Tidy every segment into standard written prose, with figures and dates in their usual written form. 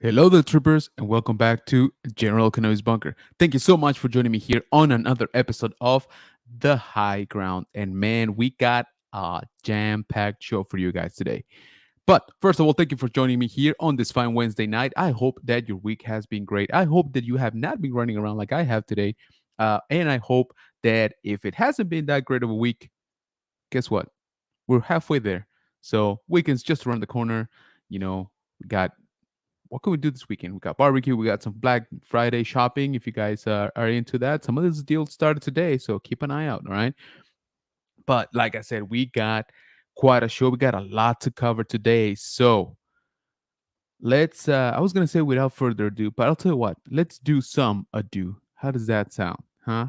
Hello, the troopers, and welcome back to General Kenobi's Bunker. Thank you so much for joining me here on another episode of The High Ground. And man, we got a jam packed show for you guys today. But first of all, thank you for joining me here on this fine Wednesday night. I hope that your week has been great. I hope that you have not been running around like I have today. And I hope that if it hasn't been that great of a week, guess what? We're halfway there. So, weekend's just around the corner. We got what can we do this weekend? We got barbecue. We got some Black Friday shopping. If you guys are into that, some of these deals started today, so keep an eye out. All right. But like I said, we got quite a show. We got a lot to cover today. So let's. I was gonna say without further ado, but I'll tell you what. Let's do some ado. How does that sound? Huh?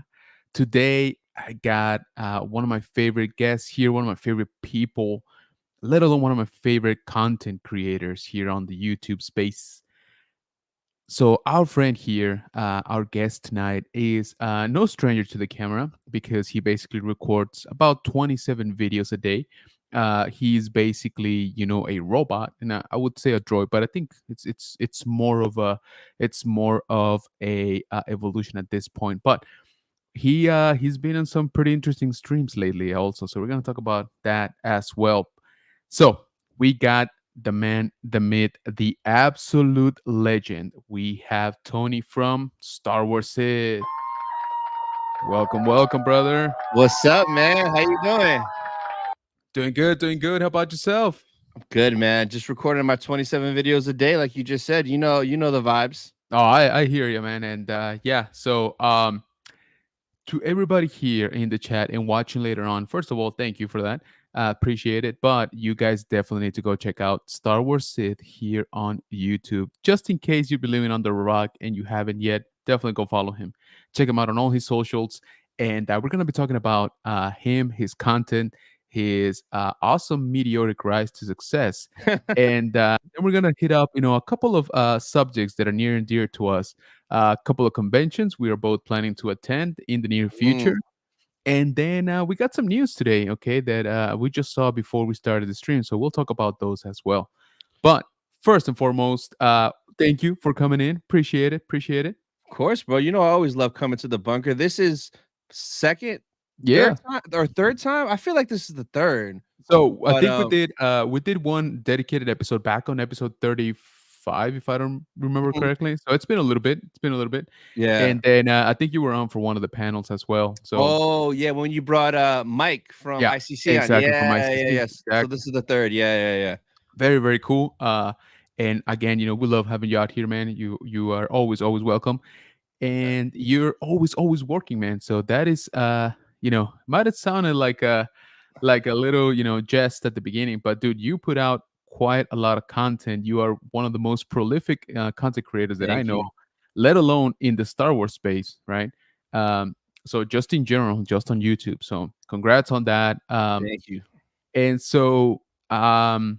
Today I got one of my favorite guests here. One of my favorite people. Let alone one of my favorite content creators here on the YouTube space. So our friend here, our guest tonight, is no stranger to the camera because he basically records about 27 videos a day. He's basically, a robot, and I would say a droid, but I think it's more of a evolution at this point. But he's been on some pretty interesting streams lately, also. So we're gonna talk about that as well. So we got the man, the myth, the absolute legend. We have Tony from Star Wars Sith. Welcome, welcome, brother. What's up, man? How you doing? Doing good, doing good. How about yourself? Good, man. Just recording my 27 videos a day, like you just said. You know the vibes. Oh, I hear you, man. And yeah, so to everybody here in the chat and watching later on, first of all, thank you for that. Appreciate it. But you guys definitely need to go check out Star Wars Sith here on YouTube. Just in case you've been living under a rock and you haven't yet, definitely go follow him. Check him out on all his socials. And we're going to be talking about him, his content, his awesome meteoric rise to success. And then we're going to hit up, a couple of subjects that are near and dear to us, a couple of conventions we are both planning to attend in the near future. Mm, And then we got some news today, okay, that we just saw before we started the stream. So we'll talk about those as well. But first and foremost, thank you for coming in. Appreciate it. Appreciate it. of course, bro. You know I always love coming to the bunker. This is second, third Yeah. time, or third time. I feel like this is the third. So I But think we did one dedicated episode back on episode 35, if I don't remember mhm, correctly. So it's been a little bit. It's been a little bit. yeah. And then I think you were on for one of the panels as well. So Oh yeah, when you brought Mike from yeah, ICC on. exactly, from Yeah, yeah, ICC. yes. So Exactly. this is the third. Yeah, yeah, yeah. Very, very cool. And again, we love having you out here, man. You are always welcome, and you're always working, man. So that is, might have sounded like a little, jest at the beginning, but dude, you put out quite a lot of content. You are one of the most prolific content creators that I Thank know, you. let alone in the Star Wars space, right? Um, so just in general, just on YouTube. So congrats on that. Thank you. And um,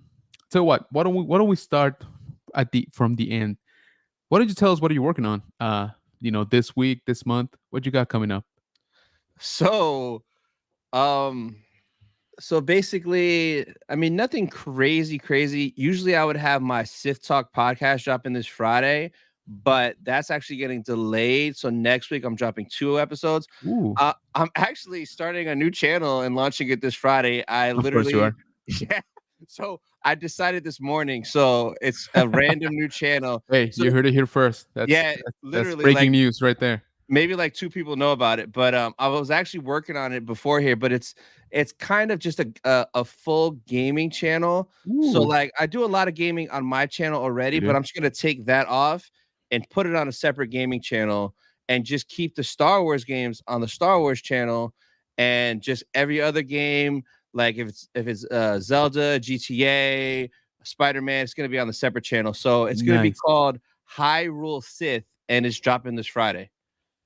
so what? Why don't we start at the from the end? Why don't you tell us what are you working on? This week, this month, what you got coming up? So, um, So basically, I mean, nothing crazy, crazy. Usually I would have my Sith Talk podcast dropping this Friday, but that's actually getting delayed. So next week I'm dropping 2 episodes. Ooh, I'm actually starting a new channel and launching it this Friday. I of course you literally, are. yeah. So I decided this morning. So it's a random new channel. Hey, So you heard it here first. That's yeah, that's literally, breaking like news right there. maybe like 2 people know about it, but I was actually working on it before here, but it's kind of just a full gaming channel. So Ooh, like I do a lot of gaming on my channel already, you but do. I'm just gonna take that off and put it on a separate gaming channel and just keep the Star Wars games on the Star Wars channel, and just every other game, like if it's Zelda, GTA, Spider-Man, it's gonna be on the separate channel. So it's gonna be Nice. called Hyrule Sith, and it's dropping this Friday.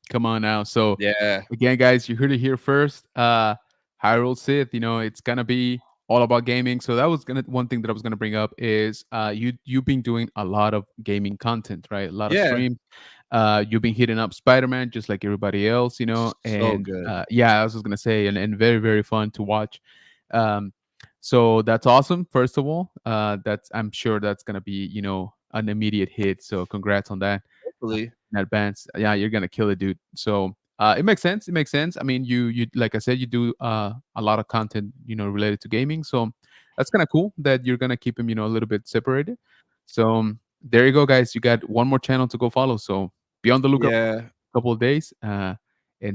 Come on now. So Yeah. again, guys, you heard it here first. Hyrule Sith, it's gonna be all about gaming. So that was gonna one thing that I was gonna bring up is you've been doing a lot of gaming content, right? A lot of Yeah. streams. You've been hitting up Spider-Man just like everybody else, So and good. yeah, I was just gonna say, and very, very fun to watch. Um, So that's awesome. First of all, that's I'm sure that's gonna be an immediate hit. So congrats on that Hopefully. in advance. Yeah, you're gonna kill it, dude. So it makes sense. It makes sense. I mean, you like I said, you do a lot of content related to gaming. So that's kind of cool that you're gonna keep them a little bit separated. So there you go, guys. You got one more channel to go follow. So be on the lookout Yeah. a couple of days, and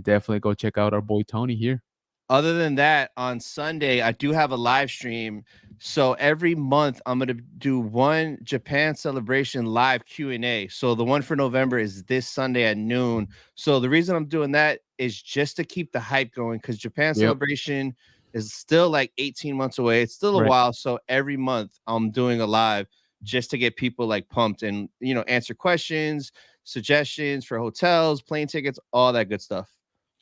definitely go check out our boy Tony here. Other than that, on Sunday, I do have a live stream. So every month, I'm gonna do one Japan celebration live Q&A. So the one for November is this Sunday at noon. So the reason I'm doing that is just to keep the hype going because Japan Yep. celebration is still like 18 months away. It's still a Right. while. So every month I'm doing a live just to get people like pumped and answer questions, suggestions for hotels, plane tickets, all that good stuff.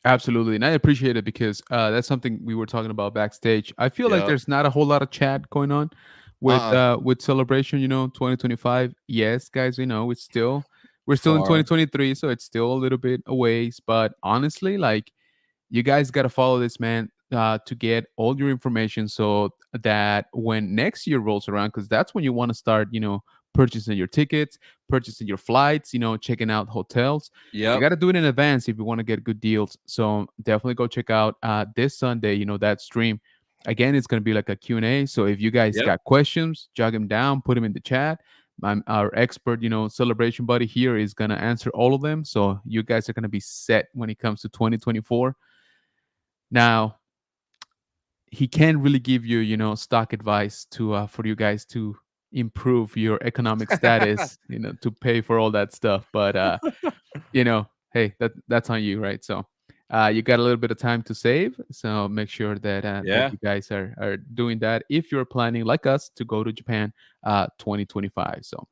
Absolutely, and I appreciate it because that's something we were talking about backstage. I feel like Yep. there's not a whole lot of chat going on Uh-uh. with celebration. 2025. Yes, guys, we know we're still in Far. 2023, so it's still a little bit a ways. But honestly, like you guys got to follow this man to get all your information so that when next year rolls around, because that's when you want to start purchasing your tickets, purchasing your flights, checking out hotels. You Yep. got to do it in advance if you want to get good deals. So definitely go check out this Sunday that stream. Again, it's going to be like a Q&A. So if you guys Yep. got questions, jog them down, put them in the chat. Our expert celebration buddy here is going to answer all of them, so you guys are going to be set when it comes to 2024. Now, he can really give you, stock advice to for you guys to improve your economic status, to pay for all that stuff. But hey, that's on you, right? So you got a little bit of time to save, so make sure that Yeah. you guys are doing that if you're planning like us to go to Japan 2025. So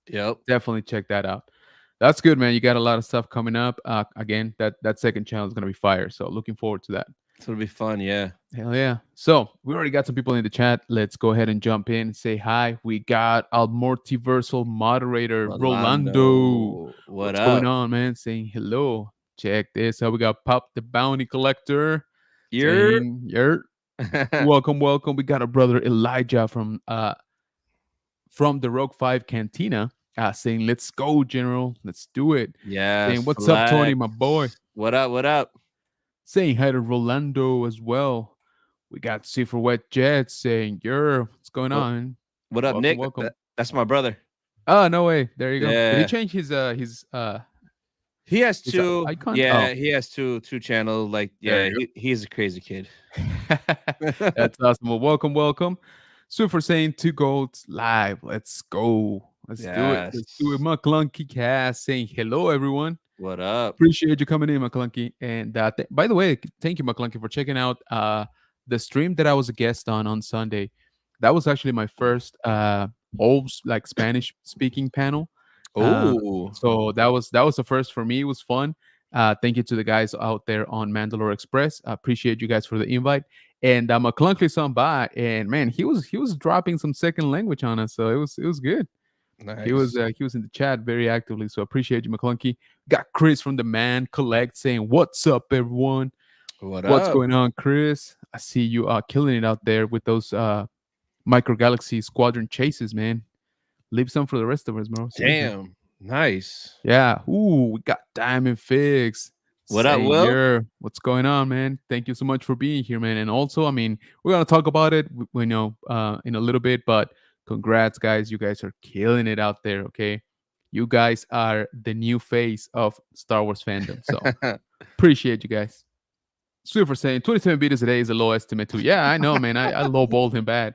Yep. definitely check that out. That's good, man. You got a lot of stuff coming up. Again, that second channel is gonna be fire. So looking forward to that. So it'll be fun. Yeah. Hell yeah. So we already got some people in the chat. Let's go ahead and jump in and say hi. We got our multiversal moderator, Rolando. Rolando. What What's going up? on, man? Saying hello. Check this out. We got Pop the Bounty Collector You're saying, Yer. Welcome, welcome. We got our brother Elijah from the Rogue 5 Cantina saying, let's go, General. Let's do it. Yes, Saying, what's up, Tony, flex. my boy? What up? What up? Saying hi to Rolando as well. We got C for Wet Jet saying, "Yer, what's going What on? what up, Welcome, Nick? welcome." That's my brother. Oh, no way. There you go. Did he Yeah. change He has his two. icon? Oh, Yeah, he has two channels. Like, there yeah, you he's a crazy kid. go. That's awesome. Well, welcome, welcome. Sue for saying two golds live. Let's go. Let's do it. Let's do it. Yes. McClunky Cast saying hello, everyone. What up? Appreciate you coming in, McClunky. And by the way, thank you, McClunky, for checking out the stream that I was a guest on Sunday. That was actually my first old like Spanish speaking panel. Uh, Oh, so that was the first for me. It was fun. Thank you to the guys out there on Mandalore Express. I appreciate you guys for the invite. And McClunky son by, and man, he was dropping some second language on us, so it was good. nice. He was in the chat very actively, so appreciate you, McClunky. Got Chris from the Man Collect saying, "What's up, everyone? What What's up? going on, Chris? I see you are killing it out there with those micro galaxy squadron chases, man. Leave some for the rest of us, bro. Seriously." Damn. Nice. Yeah. Ooh, we got Diamond Figs What up, saying, Will? "Yeah, what's going on, man? Thank you so much for being here, man." And also, I mean, we're gonna talk about it, in a little bit. But congrats, guys! You guys are killing it out there. Okay, you guys are the new face of Star Wars fandom. So appreciate you guys. Sweet for saying 27 beaters a day is a low estimate too. Yeah, I know, man. I lowballed him bad.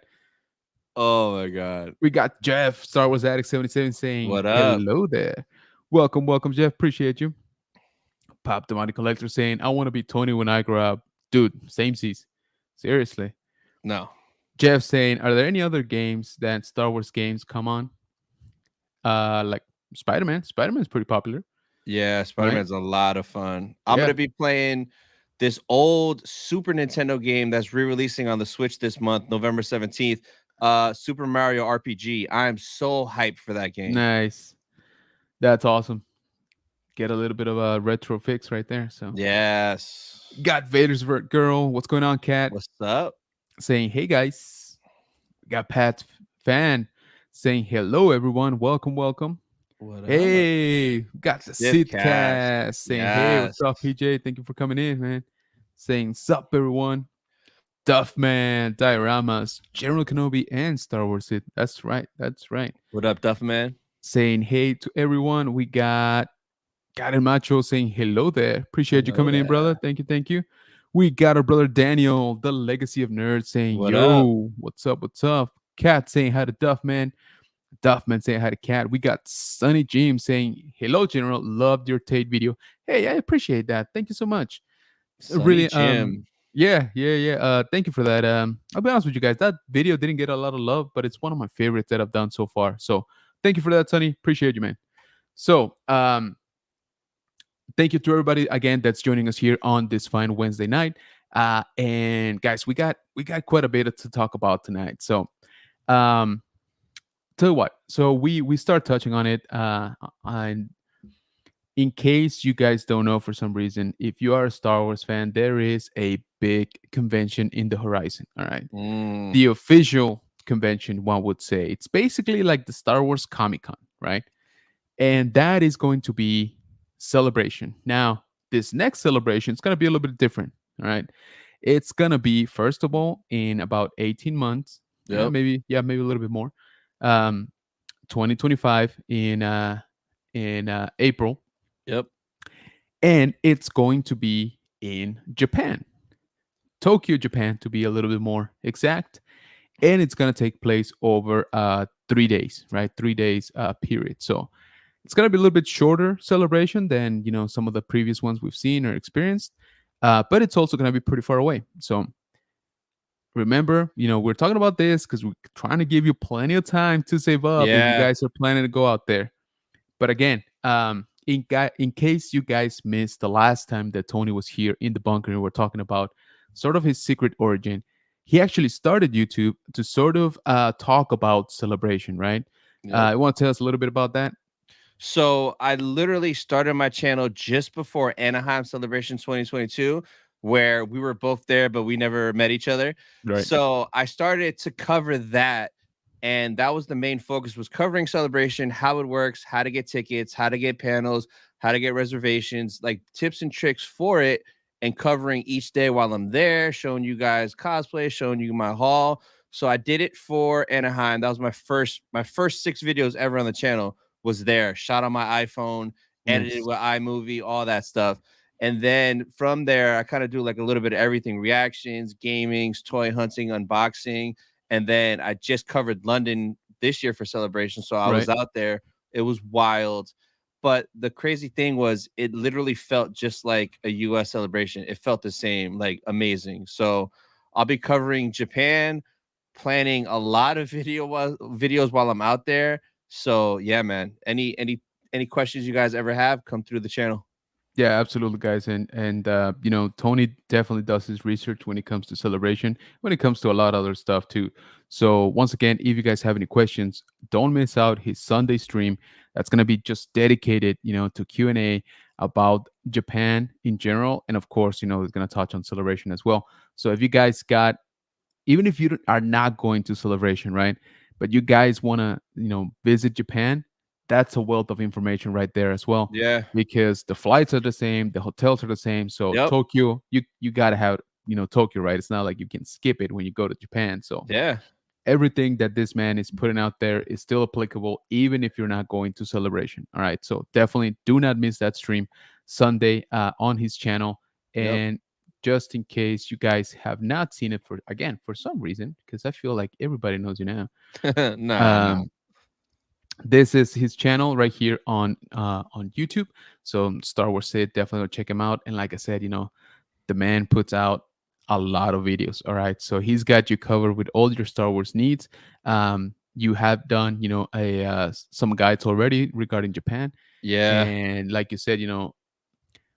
Oh my god. We got Jeff, Star Wars Addict 77 saying, What up? hello there. Welcome, welcome, Jeff. Appreciate you. Pop the Money Collector saying, I want to be Tony when I grow up. Dude, same seas. Seriously. No. Jeff saying, are there any other games that Star Wars games come on? Like Spider-Man. Spider-Man's pretty popular, Yeah, right? Spider-Man's a lot of fun. I'm Yeah. gonna be playing this old Super Nintendo game that's re-releasing on the Switch this month, November 17th. Super Mario RPG. I'm so hyped for that game. Nice. That's awesome. Get a little bit of a retro fix right there. So Yes. got Vader's Vert Girl. What's going on, Cat? What's up? Saying, hey guys. We got Pat's fan saying hello, everyone. Welcome, welcome. What up? Hey, we got the Sith Sith cast. cast saying, hey, what's Yes. up, PJ? Thank you for coming in, man. Saying, sup, everyone. Duffman, Dioramas, General Kenobi, and Star Wars Sith. That's right. That's right. What up, Duff Man? Saying hey to everyone. We got Karen Macho saying hello there. Appreciate you Hello coming in, brother. there. Thank you, thank you. We got our brother Daniel, the Legacy of Nerds, saying What up? yo, what's up, what's up? Cat saying hi to Duffman. Duffman saying hi to Cat. We got Sunny James saying hello, General. Loved your Tate video. Hey, I appreciate that. Thank you so much. Sunny Really, Jim. yeah. Thank you for that. I'll be honest with you guys. That video didn't get a lot of love, but it's one of my favorites that I've done so far. So thank you for that, Sunny. Appreciate you, man. So, thank you to everybody again that's joining us here on this fine Wednesday night. And guys, we got quite a bit to talk about tonight. So, um, tell you what. So we start touching on it. And in case you guys don't know for some reason, if you are a Star Wars fan, there is a big convention in the horizon. All right, Mm. the official convention, one would say, it's basically like the Star Wars Comic Con, right? And that is going to be Celebration. Now, this next celebration is going to be a little bit different. All right, it's going to be first of all in about 18 months. Yep. Maybe a little bit more. Um, 2025 in April, Yep. and it's going to be in Japan, Tokyo, Japan, to be a little bit more exact. And it's going to take place over 3 days, right? 3 days period. So it's going to be a little bit shorter celebration than some of the previous ones we've seen or experienced, but it's also going to be pretty far away. So remember, we're talking about this because we're trying to give you plenty of time to save up if you Yeah. guys are planning to go out there. But again, in case you guys missed the last time that Tony was here in the bunker, and we're talking about sort of his secret origin. He actually started YouTube to sort of talk about celebration, right? Yep. You want to tell us a little bit about that? So I literally started my channel just before Anaheim Celebration 2022, where we were both there, but we never met each other. Right. So I started to cover that. And that was the main focus, was covering Celebration, how it works, how to get tickets, how to get panels, how to get reservations, like tips and tricks for it, and covering each day while I'm there, showing you guys cosplay, showing you my haul. So I did it for Anaheim. That was my first 6 videos ever on the channel was there, shot on my iPhone, edited Nice. with iMovie, all that stuff. And then from there, I kind of do like a little bit of everything: reactions, gamings, toy hunting, unboxing. And then I just covered London this year for Celebration. So I was Right. out there. It was wild. But the crazy thing was, it literally felt just like a US celebration. It felt the same, like amazing. So I'll be covering Japan, planning a lot of videos while I'm out there. So yeah, man. Any questions you guys ever have, come through the channel. Yeah, absolutely, guys, and Tony definitely does his research when it comes to celebration, when it comes to a lot of other stuff too. So once again, if you guys have any questions, don't miss out his Sunday stream. That's gonna be just dedicated, to Q&A about Japan in general, and of course, he's gonna touch on celebration as well. So if you guys got, even if you are not going to celebration, right? But you guys want to, visit Japan, that's a wealth of information right there as well, Yeah. because the flights are the same, the hotels are the same. So Yep. Tokyo, you got to have, Tokyo, right? It's not like you can skip it when you go to Japan. So Yeah. everything that this man is putting out there is still applicable, even if you're not going to celebration. All right. So definitely do not miss that stream Sunday on his channel. Yep. And just in case you guys have not seen it for some reason, because I feel like everybody knows you now. Nah, nah. Um, this is his channel right here on YouTube. So Star Wars Sid, definitely go check him out. And like I said, the man puts out a lot of videos. All right, so he's got you covered with all your Star Wars needs. You have done, some guides already regarding Japan, Yeah. and like you said,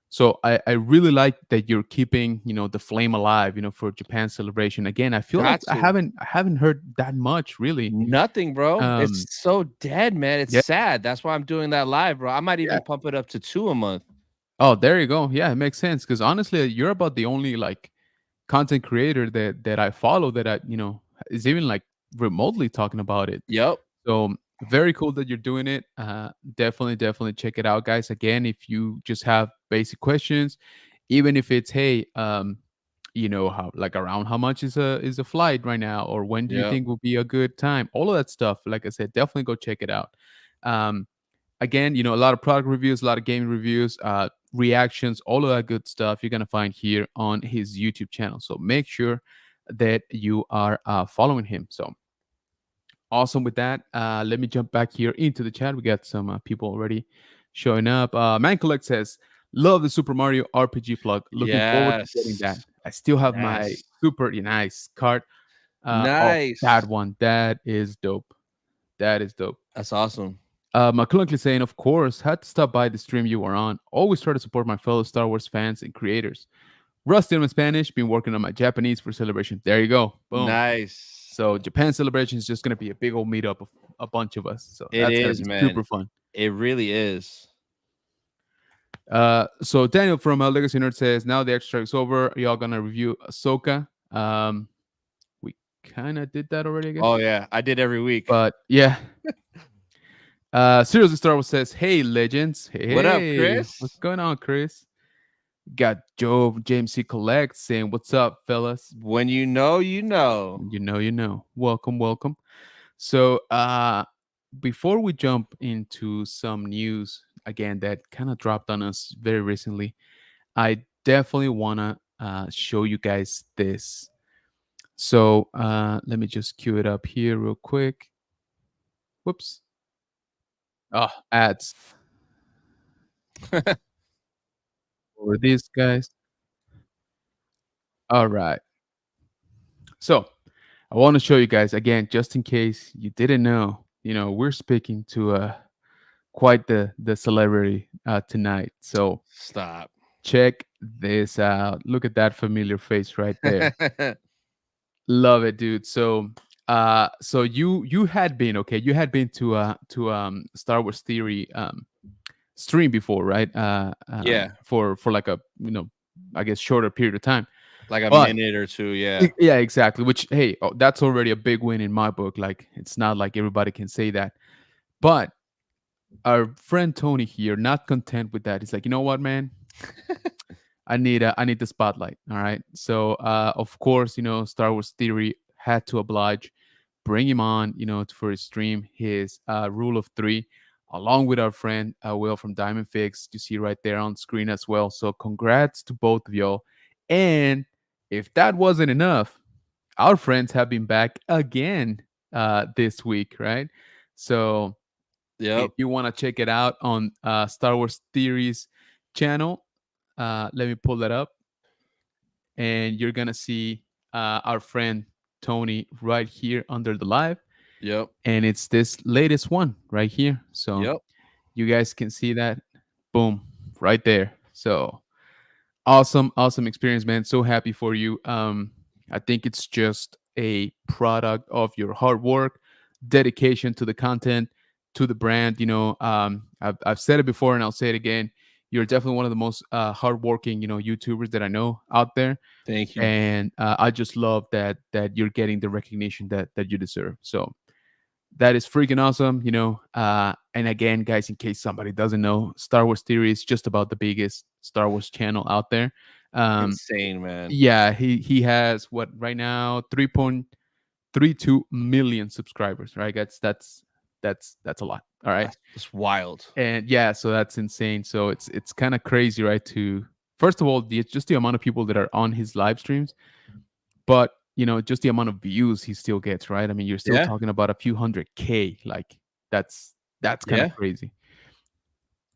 so I really like that you're keeping, the flame alive, for Japan celebration. Again, I feel like Got I to. haven't I haven't heard that much really. Nothing, bro. It's Um, so dead, man. It's yeah, sad. That's why I'm doing that live, bro. I might yeah. even pump it up to 2 a month. Oh, there you go. Yeah, it makes sense because honestly, you're about the only like content creator that I follow that I is even like remotely talking about it. Yep. So very cool that you're doing it. Definitely check it out, guys. Again, if you just have basic questions, even if it's hey, how like around how much is a flight right now, or when do you Yep. think will be a good time? All of that stuff. Like I said, definitely go check it out. Um, Again, a lot of product reviews, a lot of gaming reviews, reactions, all of that good stuff you're gonna find here on his YouTube channel. So make sure that you are following him. So awesome with that. Let me jump back here into the chat. We got some people already showing up. Man Collect says, "Love the Super Mario RPG plug. Looking forward to getting that. Yes. I still have my Yes. super nice card. Oh, that Nice. one. That is dope. That is dope." That's awesome. McClunkey saying, "Of course, had to stop by the stream you were on. Always try to support my fellow Star Wars fans and creators. Rusty on my Spanish, been working on my Japanese for celebration." There you go. Boom. Nice. So Japan celebration is just gonna be a big old meetup of a bunch of us. So It that's gonna is, be man. super fun. It really is. So Daniel from Legacy Nerd says, "Now the extra is over. Y'all gonna review Ahsoka?" We kind of did that already, I guess. Oh yeah, I did every week. But yeah. Seriously Star Wars says, "Hey legends, What up, hey, what's Chris? going on, Chris?" Got Joe James C. Collect saying, "What's up, fellas?" When you know, you know. You know. Welcome, welcome. So, before we jump into some news again that kind of dropped on us very recently, I definitely want to show you guys this. So, let me just cue it up here real quick. Whoops. Oh, ads for these guys. All right. So, I want to show you guys again, just in case you didn't know. We're speaking to quite the celebrity tonight. So Stop. check this out. Look at that familiar face right there. Love it, dude. So you had been okay. You had been to Star Wars Theory stream before, right? Yeah, For like a I guess shorter period of time. like a But minute or two. Yeah. yeah, exactly. Which hey, that's already a big win in my book. Like it's not like everybody can say that. But our friend Tony here, not content with that, he's like, you know what, man? I need the spotlight. All right. So of course, Star Wars Theory had to oblige, bring him on, for his stream, his rule of three, along with our friend Will from Diamond Fix. You see right there on screen as well. So congrats to both of y'all. And if that wasn't enough, our friends have been back again this week, right? So if Yep. you want to check it out on Star Wars Theories channel, let me pull that up, and you're gonna see our friend Tony right here under the live, Yep. and it's this latest one right here. So Yep. you guys can see that, boom, right there. So awesome experience, man. So happy for you. I think it's just a product of your hard work, dedication to the content, to the brand. I've said it before and I'll say it again. You're definitely one of the most hardworking YouTubers that I know out there, Thank you. and I just love that you're getting the recognition that you deserve. So that is freaking awesome. And again, guys, in case somebody doesn't know, Star Wars Theory is just about the biggest Star Wars channel out there. um Insane, man. yeah, he has what right now 3.32 million subscribers, right? That's a lot. All right. That's wild. And yeah, so that's insane. So it's kind of crazy, right? To first of all, just the amount of people that are on his live streams, but just the amount of views he still gets, right? I mean, you're still Yeah. talking about a few hundred k. Like that's kind of Yeah. crazy.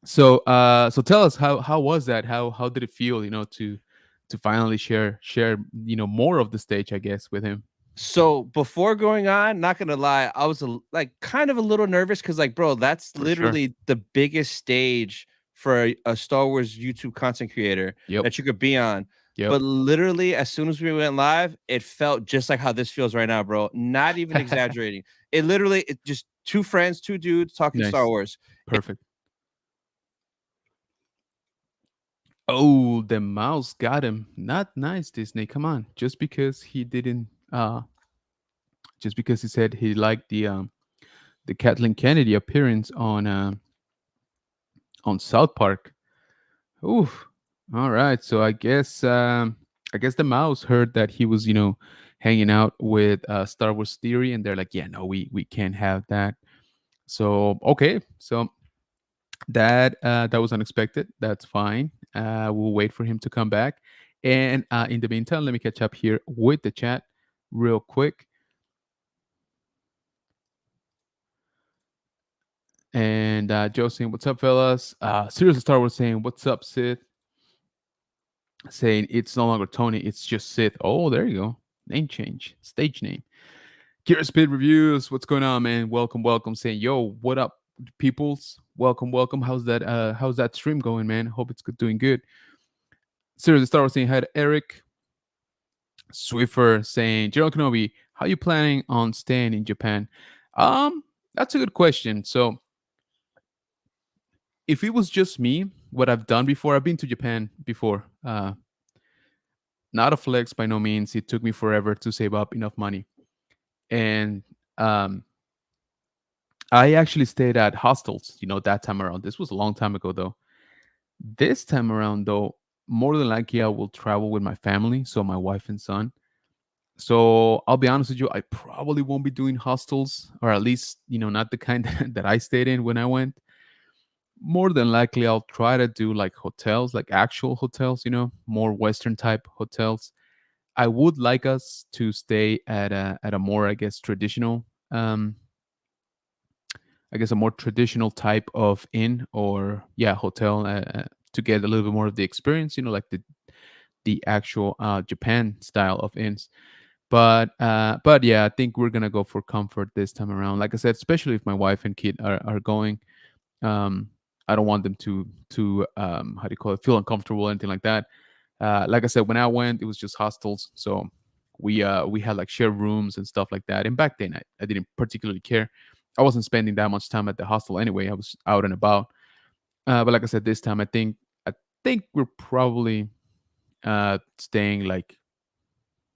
So tell us, how was that? How did it feel, to finally share more of the stage, I guess, with him? So before going on, not gonna lie, I was like kind of a little nervous because, like, bro, that's For sure. literally the biggest stage for a Star Wars YouTube content creator Yep. that you could be on. Yep. But literally, as soon as we went live, it felt just like how this feels right now, bro. Not even exaggerating. It just two friends, two dudes talking Star Nice. Wars. Perfect. Oh, the mouse got him. Not nice, Disney. Come on. Just because he didn't just because he said he liked the Kathleen Kennedy appearance on South Park. Ooh, all right. So I guess the mouse heard that he was hanging out with Star Wars Theory, and they're like, yeah, no, we can't have that. So okay, so that was unexpected. That's fine. We'll wait for him to come back. And in the meantime, let me catch up here with the chat real quick. And Joe saying, "What's up, fellas?" Seriously, Star Wars saying, "What's up, Sith?" Saying it's no longer Tony, it's just Sith. Oh, there you go. Name change, stage name. Kira Speed Reviews. What's going on, man? Welcome, welcome. Saying, "Yo, what up, peoples? Welcome, welcome. How's that stream going, man? Hope it's good, doing good." Seriously, Star Wars saying hi to Eric. Swiffer saying, General Kenobi, how you planning on staying in Japan? That's a good question. So if it was just me, what I've done before, I've been to Japan before. Not a flex by no means. It took me forever to save up enough money. And um, I actually stayed at hostels, that time around. This was a long time ago, though. This time around, though, more than likely I will travel with my family, so my wife and son. So I'll be honest with you, I probably won't be doing hostels, or at least, not the kind that I stayed in when I went. More than likely, I'll try to do like hotels, like actual hotels, more Western type hotels. I would like us to stay at a more, I guess, traditional, I guess, a more traditional type of inn or yeah, hotel to get a little bit more of the experience, like the actual Japan style of inns. But yeah, I think we're gonna go for comfort this time around. Like I said, especially if my wife and kid are going. Um, I don't want them to how do you call it, feel uncomfortable or anything like that. Like I said, when I went, it was just hostels, so we had like shared rooms and stuff like that. And back then, I didn't particularly care. I wasn't spending that much time at the hostel anyway. I was out and about. But like I said, this time I think we're probably staying like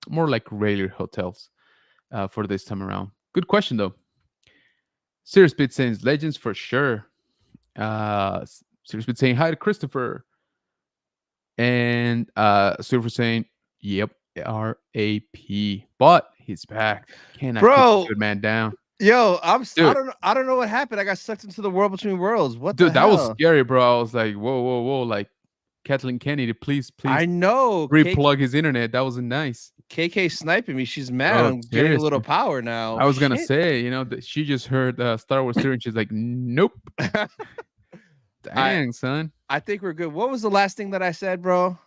more like regular hotels for this time around. Good question though. Serious Bit saying legends for sure. Serious Bit saying hi to Christopher. And Silver saying, yep, RAP. But he's back. Cannot keep the Bro, good man down. yo, Dude, I don't know what happened. I got sucked into the world between worlds. What the dude, that was hell? scary, bro. I was like, whoa, whoa, whoa. Like Kathleen Kennedy, please I know replug his internet. That wasn't nice. KK sniping me. She's mad. Bro, I'm getting a little seriously. power now. I was gonna Shit. say, that she just heard Star Wars theory and she's like, nope. I Dang, son. I think we're good. What was the last thing that I said, bro?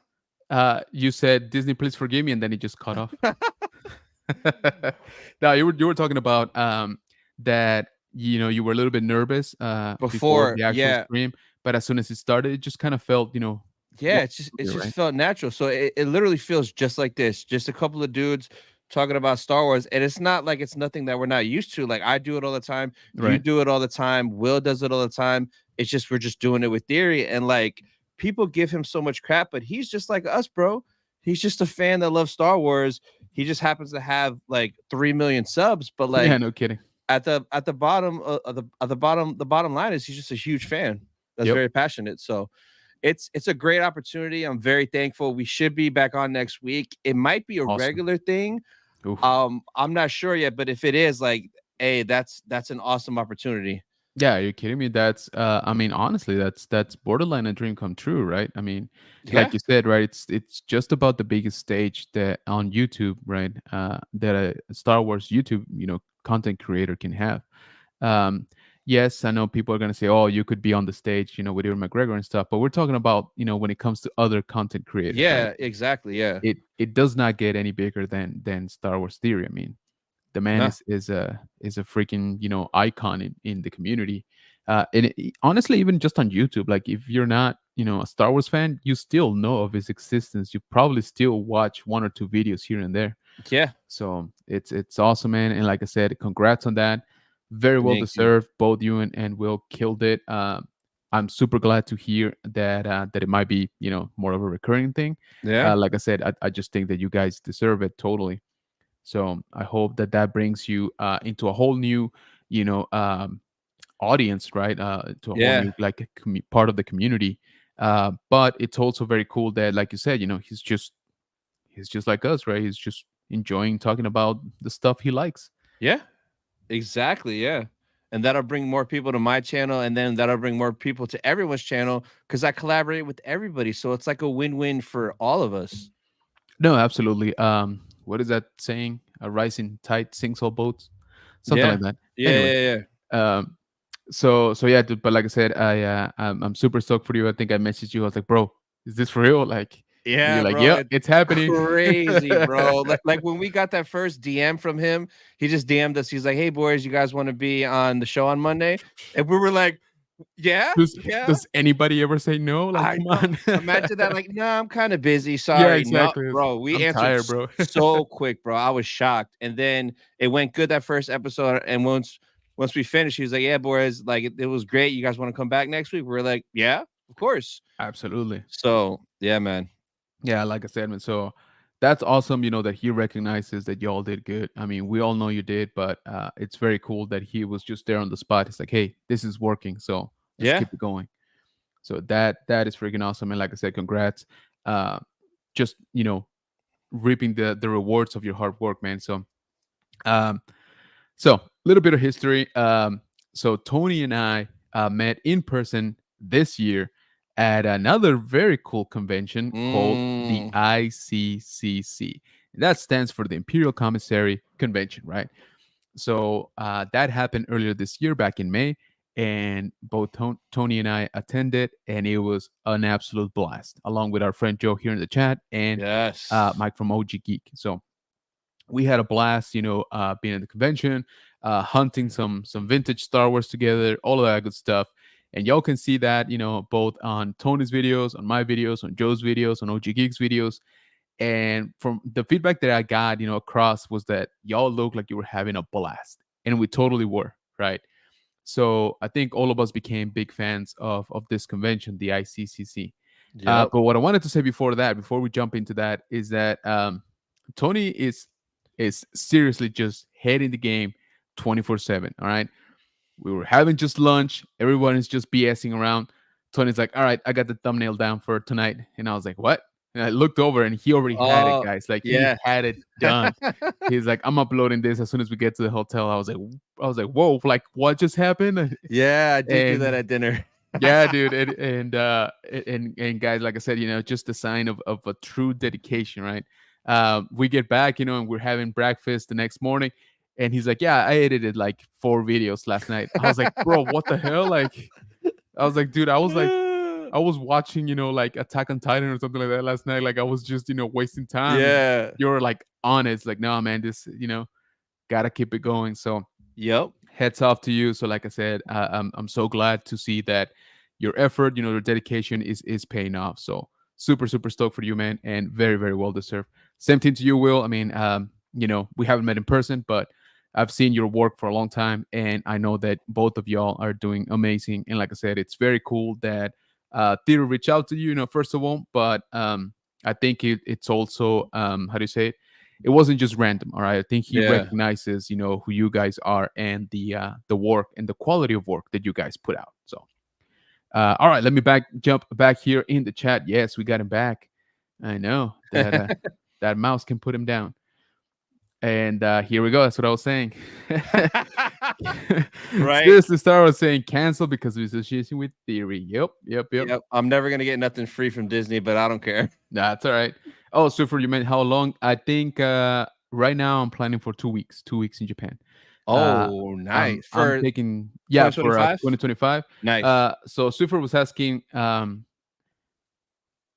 You said Disney, please forgive me, and then he just cut off. No, you were talking about that you were a little bit nervous before Before, the actual yeah. stream, but as soon as it started, it just kind of felt Yeah, more it's familiar, just right? felt natural. So it literally feels just like this. Just a couple of dudes talking about Star Wars. And it's not like it's nothing that we're not used to. Like I do it all the time. You Right. do it all the time. Will does it all the time. It's just we're just doing it with theory. And like people give him so much crap, but he's just like us, bro. He's just a fan that loves Star Wars. He just happens to have like 3 million subs, but Yeah, like no kidding. at the bottom the bottom line is he's just a huge fan that's Yep. very passionate. So it's a great opportunity. I'm very thankful. We should be back on next week. It might be a Awesome. regular thing. Oof. I'm not sure yet, but if it is, like, hey, that's an awesome opportunity. Yeah, are you kidding me? That's I mean, honestly, that's borderline a dream come true, right? I mean, Yeah, like you said, right? It's just about the biggest stage that on YouTube, right? That a Star Wars YouTube, content creator can have. Um, yes, I know people are gonna say, "Oh, you could be on the stage, with Ewan McGregor and stuff," but we're talking about, when it comes to other content creators, right? yeah, exactly. Yeah, It does not get any bigger than Star Wars Theory. I mean, the man no, is a freaking icon in the community. Honestly, even just on YouTube, like if you're not a Star Wars fan, you still know of his existence. You probably still watch one or two videos here and there. yeah, So it's awesome, man. And like I said, congrats on that. Very well thank you. deserved. Both you and Will killed it. I'm super glad to hear that it might be more of a recurring thing. Yeah, Like I said, I just think that you guys deserve it totally. So I hope that that brings you into a whole new, you know, audience, right? To a whole Yeah. new like part of the community. But it's also very cool that, like you said, you know, he's just like us, right? He's just enjoying talking about the stuff he likes. Yeah. Exactly. Yeah. And that'll bring more people to my channel, and then that'll bring more people to everyone's channel because I collaborate with everybody. So it's like a win-win for all of us. No, absolutely. What is that saying? A rising tide sinks all boats, something Yeah. like that. Yeah. Anyway, Yeah. Yeah. um, so yeah, dude, but like I said, I'm super stoked for you. I think I messaged you. I was like, bro, is this for real? Like, and you're Yeah, like, bro, yep, it's it's happening. crazy, bro. Like when we got that first DM from him, he just DM'd us. He's like, "Hey, boys, you guys want to be on the show on Monday?" And we were like, "Yeah, yeah." Does anybody ever say no? Like, I come know. on. Imagine that. Like, nah, I'm kind of busy. Yeah, Sorry, no, exactly. bro. We I'm answered tired, bro. so quick, bro. I was shocked. And then it went good that first episode. And once we finished, he was like, "Yeah, boys, like it was great. You guys want to come back next week?" We are like, "Yeah, of course." Absolutely. So yeah, man. Yeah, like I said, man. So that's awesome, you know, that he recognizes that y'all did good. I mean, we all know you did, but it's very cool that he was just there on the spot. It's like, hey, this is working, so let's Yeah, keep it going. So that is freaking awesome. And like I said, congrats. Uh, just you know, reaping the rewards of your hard work, man. Um, so a little bit of history. So Tony and I met in person this year at another very cool convention called the mm, ICCC. And that stands for the Imperial Commissary Convention, right? So that happened earlier this year, back in May, and both Tony and I attended, and it was an absolute blast, along with our friend Joe here in the chat and yes. Mike from OG Geek. So we had a blast, you know, being at the convention, hunting some vintage Star Wars together, all of that good stuff. And y'all can see that, you know, both on Tony's videos, on my videos, on Joe's videos, on OG Geek's videos. And from the feedback that I got, you know, across was that y'all looked like you were having a blast, and we totally were, right? So I think all of us became big fans of this convention, the ICCC. Yep. But what I wanted to say before that, before we jump into that, is that Tony is seriously just heading the game 24/7. All right, we were having just lunch. Everyone is just BSing around. Tony's like, "All right, I got the thumbnail down for tonight," and I was like, "What?" And I looked over, and he already had it, Oh, guys. Like he yeah. had it done. He's like, "I'm uploading this as soon as we get to the hotel." I was like, "Whoa! Like what just happened?" Yeah, I did do that And at dinner. yeah, dude, and guys, like I said, you know, just a sign of a true dedication, right? We get back, you know, and we're having breakfast the next morning, and he's like, "Yeah, I edited like 4 videos last night." I was like, "Bro, what the hell?" Like, I was like, "Dude, I was watching, you know, like Attack on Titan or something like that last night. Like, I was just, you know, wasting time." Yeah. You're like honest, like, "No, man, this, you know, gotta keep it going." So Yep. heads off to you. So, like I said, I'm so glad to see that your effort, you know, your dedication is paying off. So, super stoked for you, man, and very well deserved. Same thing to you, Will. I mean, you know, we haven't met in person, but I've seen your work for a long time, and I know that both of y'all are doing amazing. And like I said, it's very cool that theater reached out to you, you know, first of all, but I think it's also how do you say it? It wasn't just random. All right, I think he Yeah. recognizes, you know, who you guys are and the work and the quality of work that you guys put out. So all right, let me jump back here in the chat. Yes, we got him back. I know that that mouse can put him down. And here we go. That's what I was saying. Right? Seriously, Star was saying cancel because of association with theory. Yep. Yep. I'm never gonna get nothing free from Disney, but I don't care. That's all right. Oh, so for you meant how long? I think right now I'm planning for 2 weeks. 2 weeks in Japan. Uh, Oh, I'm nice. I'm For taking yeah for 2025? 2025. Nice. So Super was asking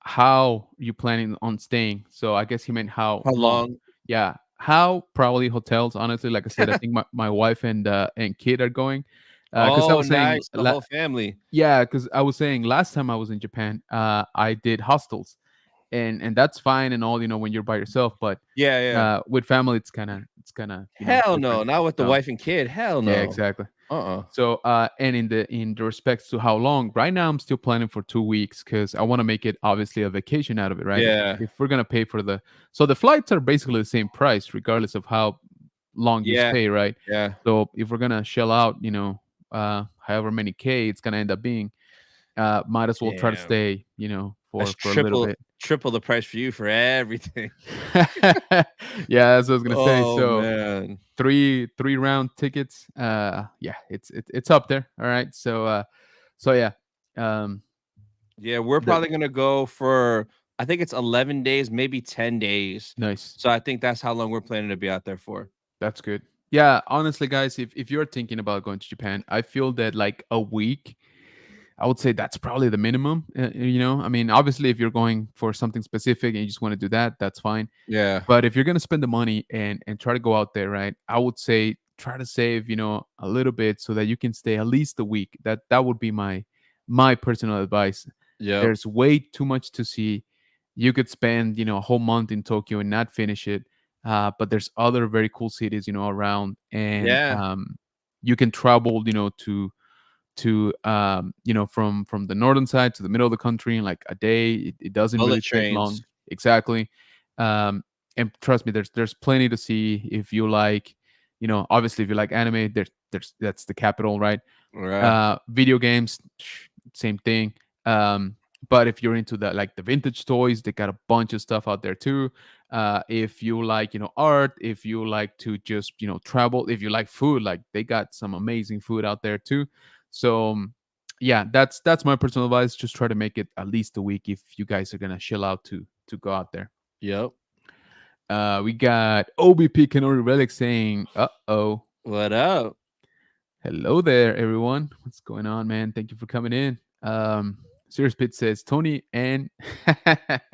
how you planning on staying. So I guess he meant how How long. long? Yeah, how probably hotels. Honestly, like I said, I think my wife and kid are going. Because I Oh, was saying, nice. The whole family. yeah, because I was saying last time I was in Japan, I did hostels, and that's fine and all, you know, when you're by yourself, but Yeah, yeah. with family, it's kind of you know Hell no. different. Not with the So wife and kid. Hell yeah, no. exactly. Uh-uh. So and in the respects to how long, right now I'm still planning for 2 weeks because I want to make it obviously a vacation out of it, right? Yeah. If we're gonna pay for the so the flights are basically the same price regardless of how long you Yeah. stay, right? Yeah. So if we're gonna shell out, however many K it's gonna end up being, might as well try to Damn. stay, That's for a little bit. triple the price for you for everything. Yeah, that's what I was gonna say. Oh, So man. three round tickets. Yeah, it's up there. All right. So yeah. Um, Yeah, we're the probably gonna go for I think it's 11 days, maybe 10 days. nice. So I think that's how long we're planning to be out there for. That's good. Yeah, honestly, guys, if you're thinking about going to Japan, I feel that like a week, I would say that's probably the minimum. I mean, obviously, if you're going for something specific and you just want to do that, that's fine. Yeah. But if you're gonna spend the money and try to go out there, right? I would say try to save, a little bit so that you can stay at least a week. That would be my personal advice. Yep. There's way too much to see. You could spend, a whole month in Tokyo and not finish it. But there's other very cool cities, around, and Yeah. you can travel, from the northern side to the middle of the country in like a day. It doesn't Bullet really take long. trains. Exactly. Um and trust me, there's plenty to see if you like, obviously if you like anime, there's that's the capital, right? Yeah. Video games, same thing. But if you're into the vintage toys, they got a bunch of stuff out there too. If you like, art, if you like to just, travel, if you like food, like they got some amazing food out there too. So yeah, that's my personal advice. Just try to make it at least a week if you guys are gonna chill out to go out there. Yep. We got OBP Canori Relic saying, "Uh-oh, What up? hello there, everyone. What's going on, man? Thank you for coming in." Serious Pit says Tony and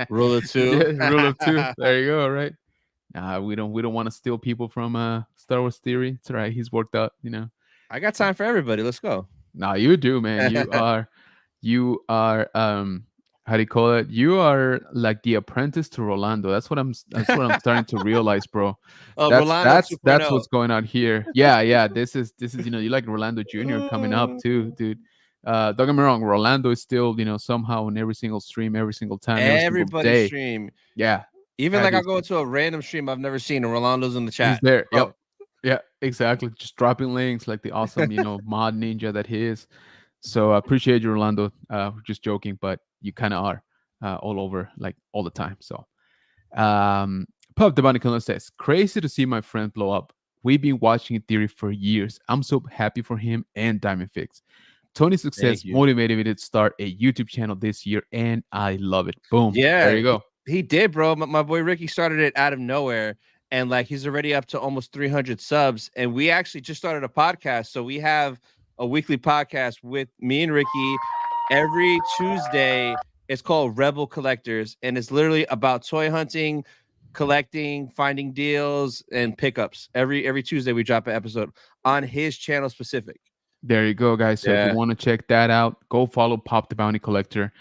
Rule of two. yeah, rule of two. There you go. Right. We don't want to steal people from Star Wars theory. It's all right. He's worked out. I got time for everybody. Let's go. Nah, you do, man. You are how do you call it? You are like the apprentice to Rolando. That's what I'm starting to realize, bro. Oh, That's Rolando that's that's 2.0. what's going on here. Yeah, yeah. This is you like Rolando Jr. coming up too, dude. Don't get me wrong, Rolando is still, somehow in every single stream, every single time, every single Everybody day. stream. Yeah, Even that like I'll is go into a random stream I've never seen and Rolando's in the he's chat. there. Yep. Oh, Yeah, exactly. Just dropping links like the awesome, mod ninja that he is. So I appreciate you, Rolando. Just joking, but you kind of are all over like all the time. So Puff the Bunny Killer says, crazy to see my friend blow up. We've been watching Theory for years. I'm so happy for him and Diamond Fix. Tony's thank success you. motivated me to start a YouTube channel this year, and I love it. Boom. There Yeah, you go. he did, bro. My boy Ricky started it out of nowhere, and like he's already up to almost 300 subs. And we actually just started a podcast, so we have a weekly podcast with me and Ricky every Tuesday. It's called Rebel Collectors, and it's literally about toy hunting, collecting, finding deals, and pickups. Every Tuesday we drop an episode on his channel specific. There you go, guys. So if you Yeah, want to check that out, go follow Pop the Bounty Collector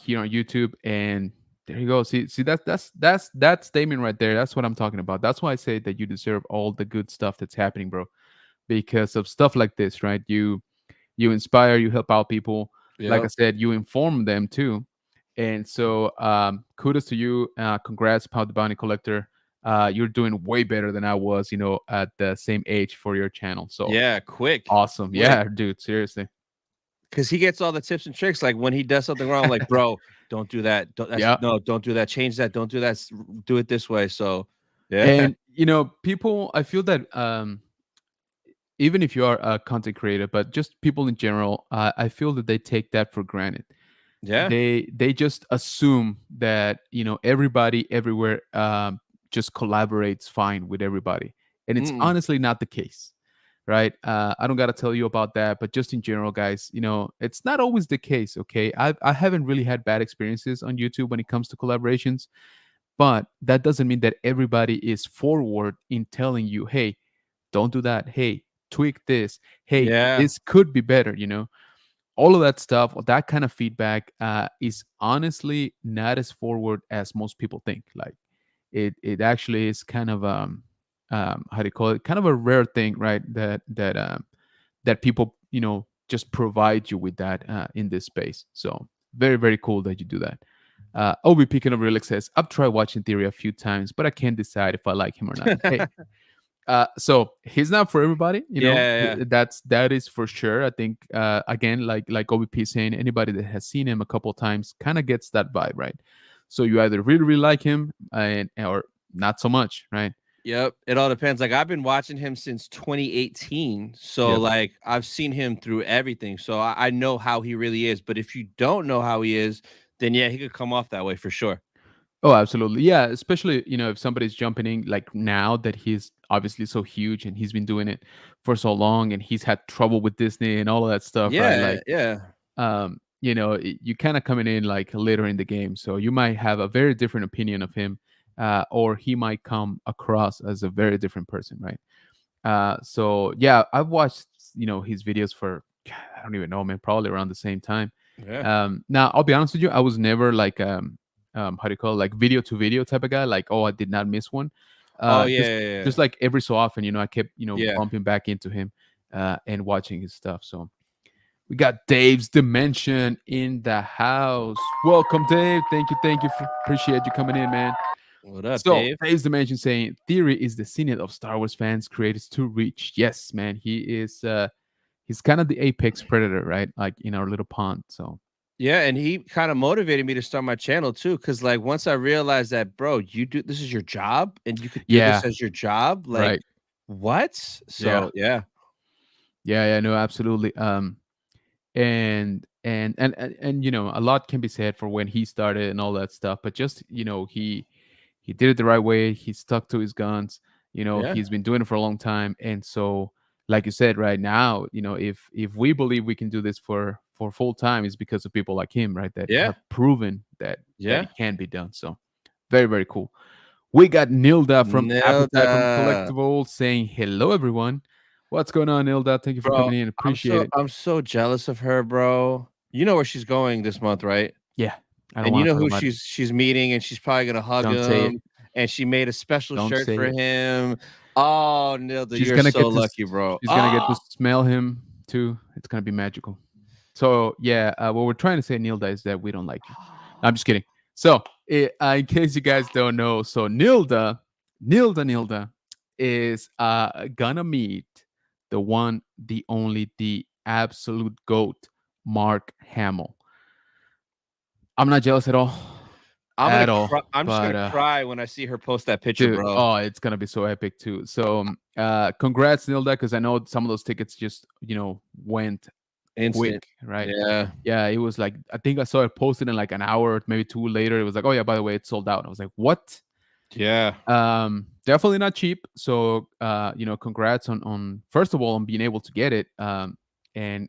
here on YouTube, and there you go. See that's that statement right there. That's what I'm talking about. That's why I say that you deserve all the good stuff that's happening, bro. Because of stuff like this, right? You inspire, you help out people. Like I yep. said, you inform them too. And so kudos to you. Congrats, Pop the Bounty Collector. You're doing way better than I was, at the same age for your channel. So Yeah, quick, awesome. quick. Yeah, dude, seriously. Because he gets all the tips and tricks. Like when he does something wrong, I'm like, bro, don't do that. Don't that's Yeah. no, don't do that. Change that. Don't do that. Do it this way. So yeah. And people, I feel that even if you are a content creator, but just people in general, I feel that they take that for granted. Yeah. They just assume that everybody everywhere just collaborates fine with everybody, and it's Mm-mm. honestly not the case, right? I don't got to tell you about that, but just in general, guys, it's not always the case. Okay, I haven't really had bad experiences on YouTube when it comes to collaborations, but that doesn't mean that everybody is forward in telling you, hey, don't do that, hey, tweak this, hey, Yeah. this could be better, all of that stuff, that kind of feedback is honestly not as forward as most people think. Like it actually is kind of how do you call it? Kind of a rare thing, right? that people, just provide you with that in this space. So very, very cool that you do that. OBP Kind of Relic says, I've tried watching Theory a few times, but I can't decide if I like him or not. Hey, so he's not for everybody, Yeah, yeah, that is for sure. I think again, like OBP saying, anybody that has seen him a couple of times kind of gets that vibe, right? So you either really, really like him and or not so much, right? yep. It all depends. Like I've been watching him since 2018, so Yep. like I've seen him through everything. So I know how he really is. But if you don't know how he is, then yeah, he could come off that way for sure. Oh, absolutely. Yeah, especially, if somebody's jumping in like now that he's obviously so huge and he's been doing it for so long and he's had trouble with Disney and all of that stuff, right? Yeah, Like, yeah, you kind of coming in like later in the game, so you might have a very different opinion of him, or he might come across as a very different person, right? So yeah, I've watched his videos for I don't even know, man, probably around the same time. yeah. Now I'll be honest with you, I was never like how do you call it, like video to video type of guy, like, oh, I did not miss one. Oh Just yeah, yeah, just like every so often, I kept yeah. bumping back into him and watching his stuff. So we got Dave's Dimension in the house. Welcome, Dave. Thank you. Appreciate you coming in, man. What up, So Dave? Dave's Dimension saying Theory is the zenith of Star Wars fans creators to reach. Yes, man. He is he's kind of the apex predator, right? Like in our little pond. So Yeah, and he kind of motivated me to start my channel too, because like once I realized that, bro, you do this is your job, and you could do this yeah, as your job, like right. what? Yeah. So yeah, Yeah, no, absolutely. And a lot can be said for when he started and all that stuff, but just he did it the right way. He stuck to his guns. yeah, He's been doing it for a long time, and so like you said, right now, if we believe we can do this for full time, it's because of people like him, right, that yeah, have proven that yeah. it can be done. So very, very cool. We got Nilda from Appetite from Nilda, Collectibles saying hello, everyone. What's going on, Nilda? Thank you for bro, coming in. Appreciate it. I'm so jealous of her, bro. You know where she's going this month, right? Yeah, I don't And you want to know talk who about it. she's meeting, and she's probably gonna hug Don't say it. him, and she made a special Don't shirt say for it. him. Oh, Nilda, She's you're gonna so get to lucky, bro. she's gonna get to Oh, smell him too. It's gonna be magical. So yeah, what we're trying to say, Nilda, is that we don't like you. No, I'm just kidding. So in case you guys don't know, so Nilda is gonna meet the one, the only, the absolute goat, Mark Hamill. I'm not jealous at all. I'm just But gonna cry when I see her post that picture, dude, bro. oh, it's gonna be so epic too. So congrats, Nilda, because I know some of those tickets just went quick, Instant. right? Yeah. Yeah, it was like, I think I saw it posted in like an hour, maybe two later. It was like, oh yeah, by the way, it's sold out. I was like, what? Yeah. Definitely not cheap. So congrats on first of all on being able to get it. And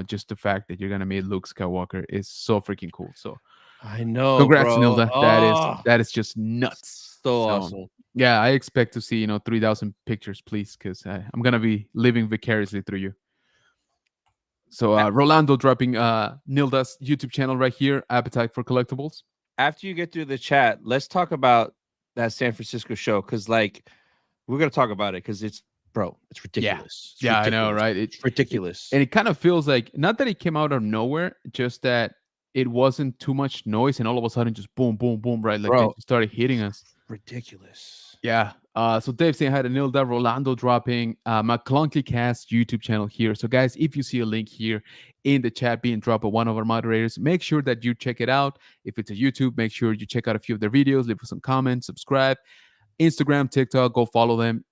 just the fact that you're gonna meet Luke Skywalker is so freaking cool. So I know, congrats, bro. Nilda. That is Oh, that is just nuts. so So awesome. yeah, I expect to see 3,000 pictures, please, because I'm gonna be living vicariously through you. So A- Rolando dropping Nilda's YouTube channel right here, Appetite for Collectibles. After you get through the chat, let's talk about that San Francisco show, because like we're gonna talk about it because it's, bro, it's Yeah, ridiculous. It's yeah, I know, ridiculous. right? It's It ridiculous, and it kind of feels like, not that it came out of nowhere, just that it wasn't too much noise, and all of a sudden just boom, boom, boom, right? Like they bro. just started hitting us. Ridiculous. Yeah. So Dave saying hi to Nilda, Rolando dropping McClunky Cast YouTube channel here. So guys, if you see a link here in the chat being dropped by one of our moderators, make sure that you check it out. If it's a YouTube, make sure you check out a few of their videos, leave us some comments, subscribe. Instagram, TikTok, go follow them,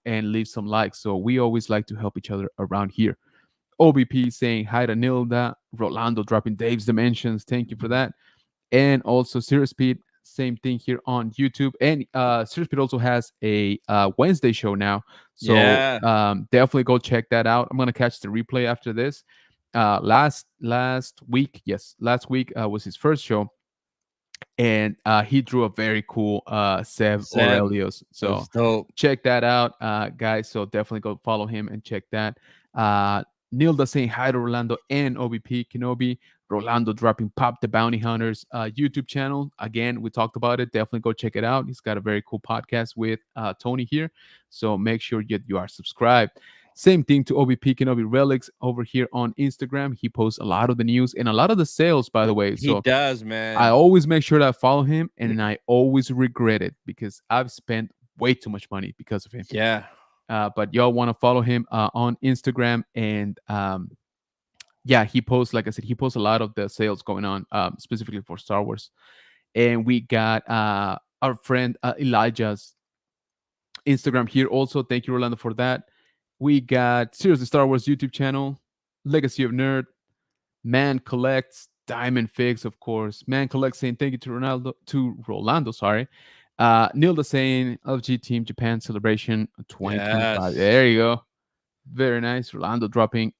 and leave some likes. So we always like to help each other around here. OBP saying hi to Nilda, Rolando dropping Dave's Dimensions. Thank you for that. And also Serious Speed, same thing here on YouTube. And Serious Speed also has a Wednesday show now. So Yeah. definitely go check that out. I'm gonna catch the replay after this. Last week, yes, last week was his first show, and he drew a very cool Seb Seb, Aurelius. it So was dope. check that out, guys. So definitely go follow him and check that. Nilda saying hi to Rolando and OBP Kenobi. Rolando dropping Pop the Bounty Hunters YouTube channel. Again, we talked about it. Definitely go check it out. He's got a very cool podcast with Tony here. So make sure you are subscribed. Same thing to OBP Kenobi Relics over here on Instagram. He posts a lot of the news and a lot of the sales, by the way. He So does, I man. always make sure that I follow him, and I always regret it because I've spent way too much money because of him. Yeah. But y'all want to follow him on Instagram, and yeah, he posts, like I said, he posts a lot of the sales going on, specifically for Star Wars. And we got our friend Elijah's Instagram here also. Thank you, Rolando, for that. We got Seriously Star Wars YouTube channel, Legacy of Nerd, Man Collects, Diamond Figs, of course. Man Collects saying thank you to Rolando, sorry. Nilda saying LG Team Japan Celebration 2025. Yes. There you go. Very nice. Rolando dropping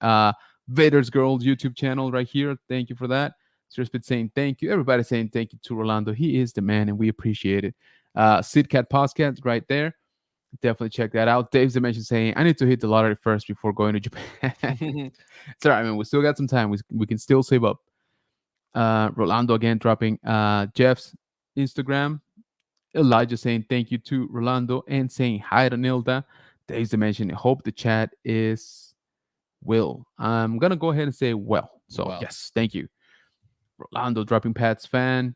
Vader's Girl YouTube channel right here. Thank you for that. Seriously saying thank you. Everybody saying thank you to Rolando. He is the man and we appreciate it. Sidcat Podcast right there. Definitely check that out. Dave's Dimension saying, I need to hit the lottery first before going to Japan. It's all right, man. We still got some time. We can still save up. Rolando again dropping Jeff's Instagram. Elijah saying thank you to Rolando and saying hi to Nilda. Dave's Dimension. Hope the chat is well. I'm going to go ahead and say well. So, Well, yes, thank you. Rolando dropping Pat's fan.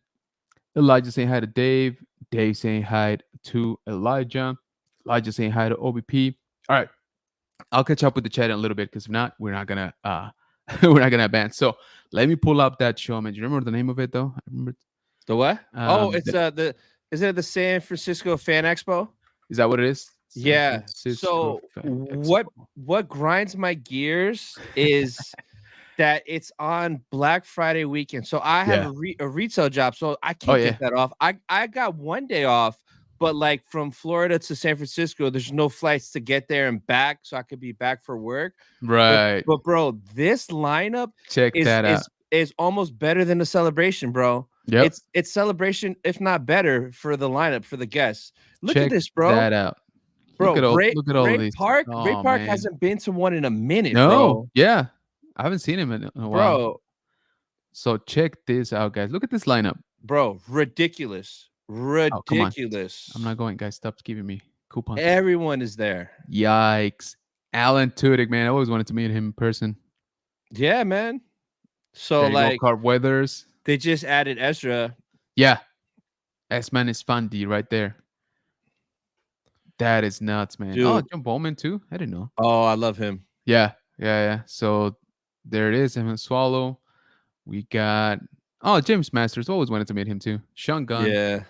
Elijah saying hi to Dave. Dave saying hi to Elijah. Elijah saying hi to OBP. All right. I'll catch up with the chat in a little bit because if not, we're not gonna we're not gonna advance. So let me pull up that show, man. Do you remember the name of it though? I remember. the what? Oh, it's The, the is it the San Francisco Fan Expo? is that what it is? San Yeah. Francisco So Fan what Expo. what grinds my gears is that it's on Black Friday weekend. So I have Yeah. a retail job, so I Oh can't yeah. get that off. I got one day off, but like from Florida to San Francisco, there's no flights to get there and back, so I could be back for work. But Right. but bro, this lineup Check is that out. is is almost better than the celebration, bro. Yep. It's celebration, if not better, for the lineup for the guests. Look at Check this, bro. that out. Bro, Look at all of these. Ray Oh Park man. hasn't been to one in a minute, No. bro. Yeah. I haven't seen him in a while. Bro, So check this out, guys. Look at this lineup. ridiculous. Oh, come on. I'm Ridiculous. not going, guys. Stop giving me coupons. Everyone is there. Yikes. Alan Tudyk, man. I always wanted to meet him in person. Yeah, man. So There you go, like Carp Weathers. they just added Ezra. Yeah. S-Man is Fundy right there. That is nuts, man. Oh, Dude. John Bowman too? I didn't know. Oh, I love him. Yeah. Yeah, yeah. So there it is. Him Swallow. We got James Masters. Always wanted to meet him too. Sean Gunn. Yeah.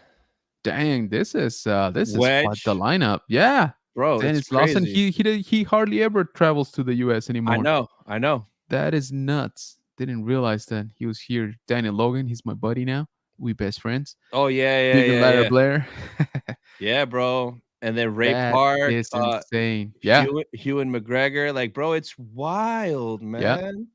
Dang, this is quite the Wedge. lineup. Yeah. Bro, it's Dennis Lawson. crazy. He hardly ever travels to the US I anymore. know. I know. That is nuts. Didn't realize that he was here. Daniel Logan, he's my buddy now. We best friends. Oh, yeah, yeah, Vivian yeah, Lara yeah. Blair. Yeah, bro. And then Ray That Park, is insane. Yeah. Hugh and McGregor. Like, bro, it's wild, Yeah. man.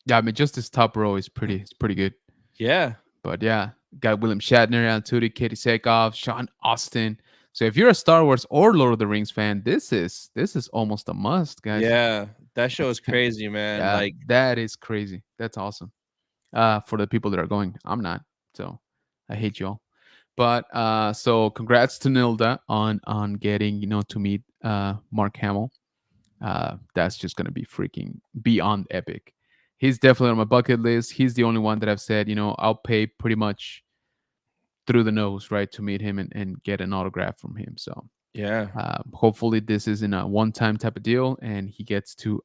Yeah. I mean, just this top row is pretty good. Yeah. But yeah, got William Shatner, Alan Tudyk, Katie Sackhoff, Sean Austin. So if you're a Star Wars or Lord of the Rings fan, this is almost a must, guys. Yeah. That show is crazy, man. Yeah, Like, that is crazy. That's awesome. For the people that are going, I'm not. So I hate y'all. But so congrats to Nilda on getting to meet Mark Hamill. That's just gonna be freaking beyond epic. He's definitely on my bucket list. He's the only one that I've said, I'll pay pretty much through the nose, right, to meet him and get an autograph from him. So yeah. hopefully this isn't a one-time type of deal and he gets to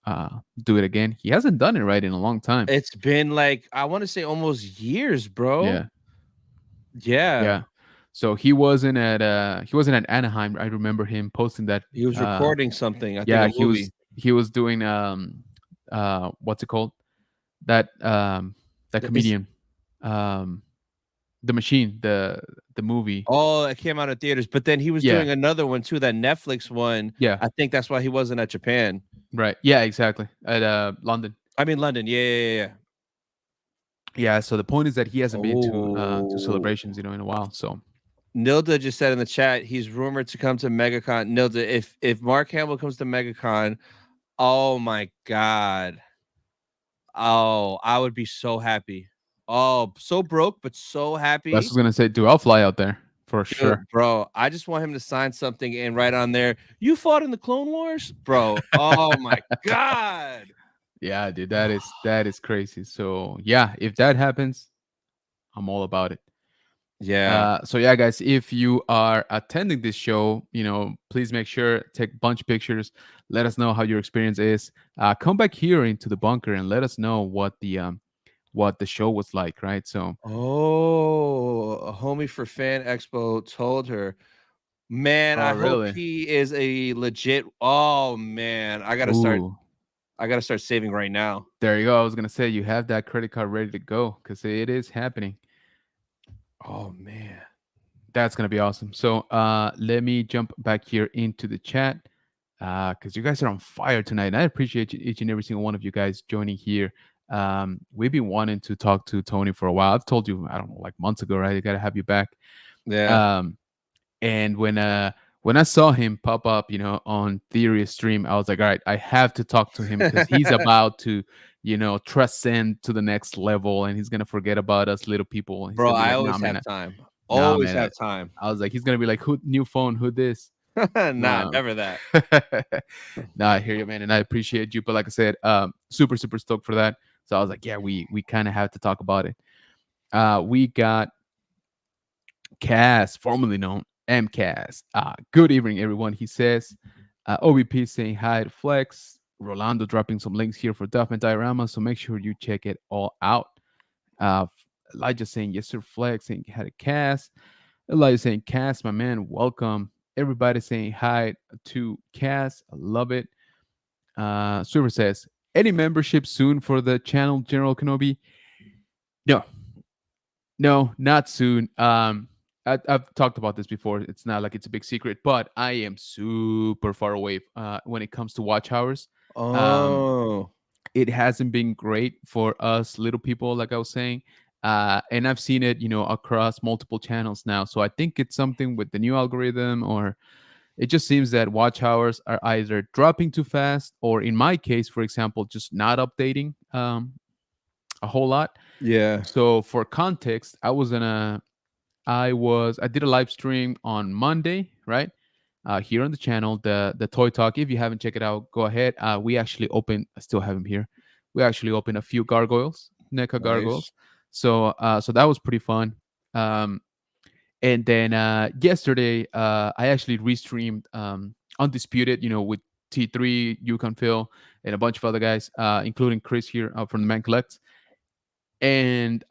do it again. He hasn't done it right in a long time. It's been like, I want to say almost years, bro. Yeah. Yeah. Yeah. So he wasn't at Anaheim. I remember him posting that He was recording something. I yeah, think a movie. he was doing what's it called? That that Is- comedian. The Machine, the movie. Oh, it came out of theaters, but then he was Yeah. doing another one too, that Netflix one. Yeah. I think that's why he wasn't at Japan. Right. Yeah, exactly. At London. I mean London. Yeah, yeah, yeah. Yeah, so the point is that he hasn't been to Oh. celebrations, in a while. So Nilda just said in the chat he's rumored to come to MegaCon. Nilda, if Mark Hamill comes to MegaCon, oh my god. Oh, I would be so happy. Oh, so broke, but so happy. that's what I was gonna say. Dude, I'll fly out there for Dude, sure. bro, I just want him to sign something and write on there, "You fought in the Clone Wars?" Bro, oh my god. Yeah, dude, that is crazy. So yeah, if that happens, I'm all about it. Yeah. So yeah, guys, if you are attending this show, please make sure take a bunch of pictures. Let us know how your experience is. Come back here into the bunker and let us know what the show was like, right? So, Oh, a homie for Fan Expo told her, "Man, oh I hope really? he is a legit." Oh man, Ooh, I gotta start saving right now. there you go. I was gonna say you have that credit card ready to go because it is happening. Oh man. That's gonna be awesome. So let me jump back here into the chat because you guys are on fire tonight. And I appreciate each and every single one of you guys joining here. We've been wanting to talk to Tony for a while. I've told you, I don't know, like months ago, right? I gotta have you back. Yeah. Um, and when I saw him pop up, on Theory stream, I was like, all right, I have to talk to him because he's about to, transcend to the next level, and he's gonna forget about us little people. And he's Bro, gonna be I like, nah, always man, have time. nah, Always man. have time. I was like, he's gonna be like, who new phone? Who this? Nah, No. never that. No, I hear you, man, and I appreciate you. But like I said, super, super stoked for that. So I was like, yeah, we kind of have to talk about it. We got Cass, formerly known MCAS. Good evening, everyone. He says, OBP saying hi to Flex. Rolando dropping some links here for Duffman Diorama, so make sure you check it all out. Uh, Elijah saying, yes, sir, Flex, saying hi to Cass. Elijah saying, Cass, my man, welcome. Everybody saying hi to Cass. I love it. Silver says, any membership soon for the channel, General Kenobi? No, no, not soon. I've talked about this before. It's not like it's a big secret, but I am super far away when it comes to watch hours. Um, Oh. it hasn't been great for us little people, like I was saying. And I've seen it, across multiple channels now. So I think it's something with the new algorithm, or it just seems that watch hours are either dropping too fast, or in my case, for example, just not updating a whole lot. Yeah. So for context, I did a live stream on Monday, right? Here on the channel, the Toy Talk. If you haven't checked it out, go ahead. We actually opened. I still have them here. We actually opened a few gargoyles, NECA Nice. gargoyles. So that was pretty fun. Um, and then yesterday, I actually restreamed Undisputed, with T3, Yukon Phil, and a bunch of other guys, including Chris here from the Man Collects. And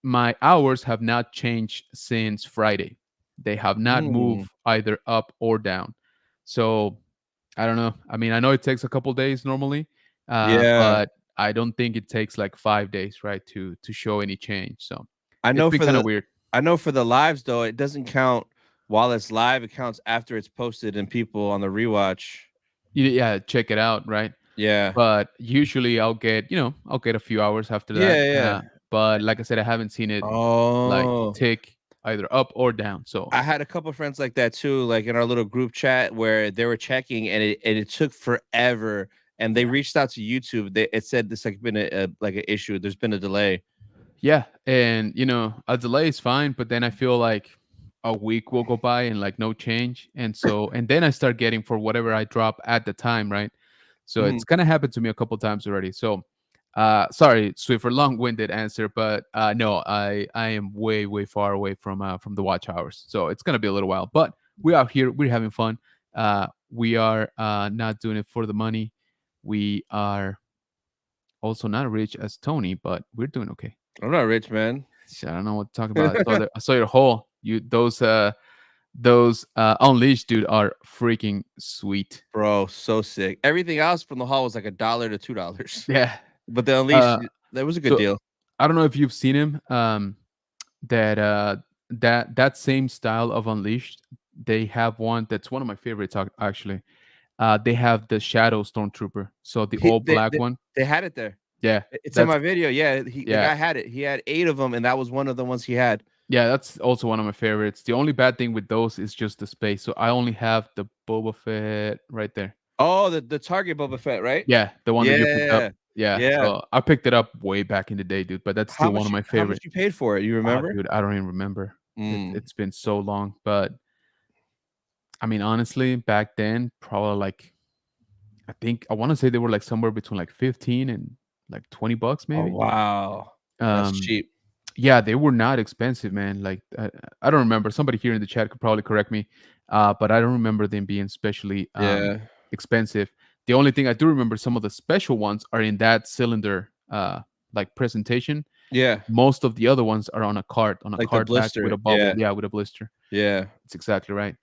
my hours have not changed since Friday. They have not moved Mm. either up or down. So I don't know. I mean, I know it takes a couple days normally, Yeah. but I don't think it takes like 5 days, right, to show any change. So I it's know been for kind of the weird. I know for the lives though, it doesn't count while it's live. It counts after it's posted and people on the rewatch. Yeah, check it out, right? Yeah. But usually I'll get a few hours after that. Yeah, yeah. But like I said, I haven't seen it like Oh. tick either up or down. So I had a couple friends like that too, like in our little group chat where they were checking and it took forever. And they yeah. reached out to YouTube. It said this like been a like an issue. There's been a delay. Yeah, and a delay is fine, but then I feel like a week will go by and like no change, and then I start getting for whatever I drop at the time, right? So Mhm. it's kind of happened to me a couple times already. So, sorry, Swiffer, long-winded answer, but no, I am way far away from the watch hours, so it's gonna be a little while. But we are here, we're having fun. We are not doing it for the money. We are also not rich as Tony, but we're doing okay. I'm not rich, man. Shit, I don't know what to talk about. I saw your haul. Those unleashed dude are freaking sweet. Bro, so sick. Everything else from the hall was like $1 to $2. Yeah. But the Unleashed, Uh that was a good so deal. I don't know if you've seen him. That same style of unleashed. They have one that's one of my favorites actually. They have the Shadow Stormtrooper. So the He, all black one. they had it there. Yeah. It's in That's my video. Yeah, the yeah. guy had it. He had 8 of them, and that was one of the ones he had. Yeah, that's also one of my favorites. The only bad thing with those is just the space. So I only have the Boba Fett right there. Oh, the Target Boba Fett, right? Yeah, the one that you picked up. Yeah, Yeah, yeah. so I picked it up way back in the day, dude, but that's still one of my How much favorite. you paid for it? You Oh, remember? dude, I don't even remember. Mm. It's been so long, but I mean, honestly, back then, probably like I think I want to say they were like somewhere between like 15 and like $20 Oh maybe. wow, that's Um, cheap. yeah, they were not expensive, man. Like I don't remember. Somebody here in the chat could probably correct me, but I don't remember them being especially Yeah, expensive. The only thing I do remember, some of the special ones are in that cylinder like presentation. yeah, Most of the other ones are on a like the card back with a blister. bubble. Yeah, Yeah, with a blister. yeah. It's exactly right.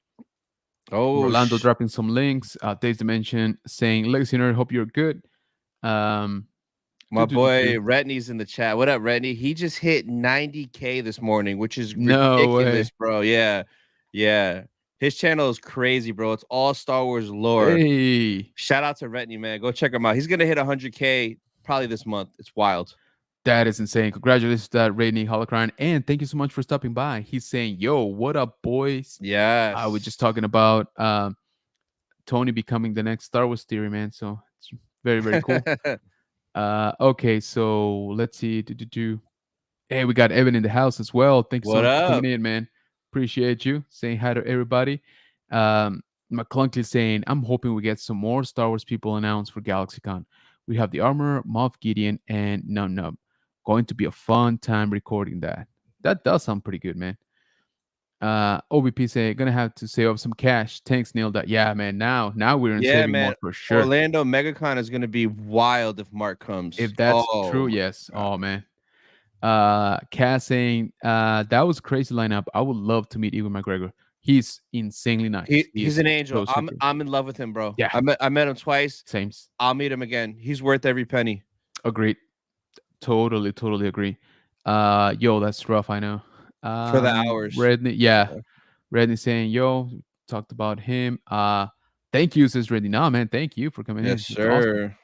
Oh, Rolando dropping some links. Dave's Dimension saying, Legacy Nerd, hope you're good. Um, my do, do, do, boy do. Retney's in the chat. What up, Retney? He just hit 90K this morning, which is No way. ridiculous, bro. Yeah, yeah. His channel is crazy, bro. It's all Star Wars lore. Hey, Shout out to Retney, man. Go check him out. He's gonna hit 100K probably this month. It's wild. that is insane. Congratulations to that Rainy Holocron. And thank you so much for stopping by. He's saying, yo, what up, boys? I was just Yes. talking about Tony becoming the next Star Wars theory, man. So it's very, very cool. Okay, so let's see. Hey, we got Evan in the house as well. Thank you so What much for coming up? in, man. Appreciate you. Saying hi to everybody. McClunky saying, I'm hoping we get some more Star Wars people announced for GalaxyCon. We have the Armor, Moff Gideon, and Nub Nub. Going to be a fun time recording that. That does sound pretty good, man. OBP saying, gonna have to save up some cash. Thanks, Neil. That yeah, man. Now we're in Yeah, saving man. mode for sure. Orlando MegaCon is gonna be wild if Mark comes. If that's Oh true, my yes. god. Oh man. Cass saying, that was crazy lineup. I would love to meet Ewan McGregor. He's insanely nice. He He's is an angel. so super. I'm in love with him, bro. Yeah, I met him twice. same. I'll meet him again. He's worth every penny Agreed. Totally agree. Yo, that's rough. I know. for the hours. Redney, yeah, Yeah. Redney saying, yo, talked about him. Thank you, says Redney. Nah, man, thank you for coming Yes, in. That's awesome. sir.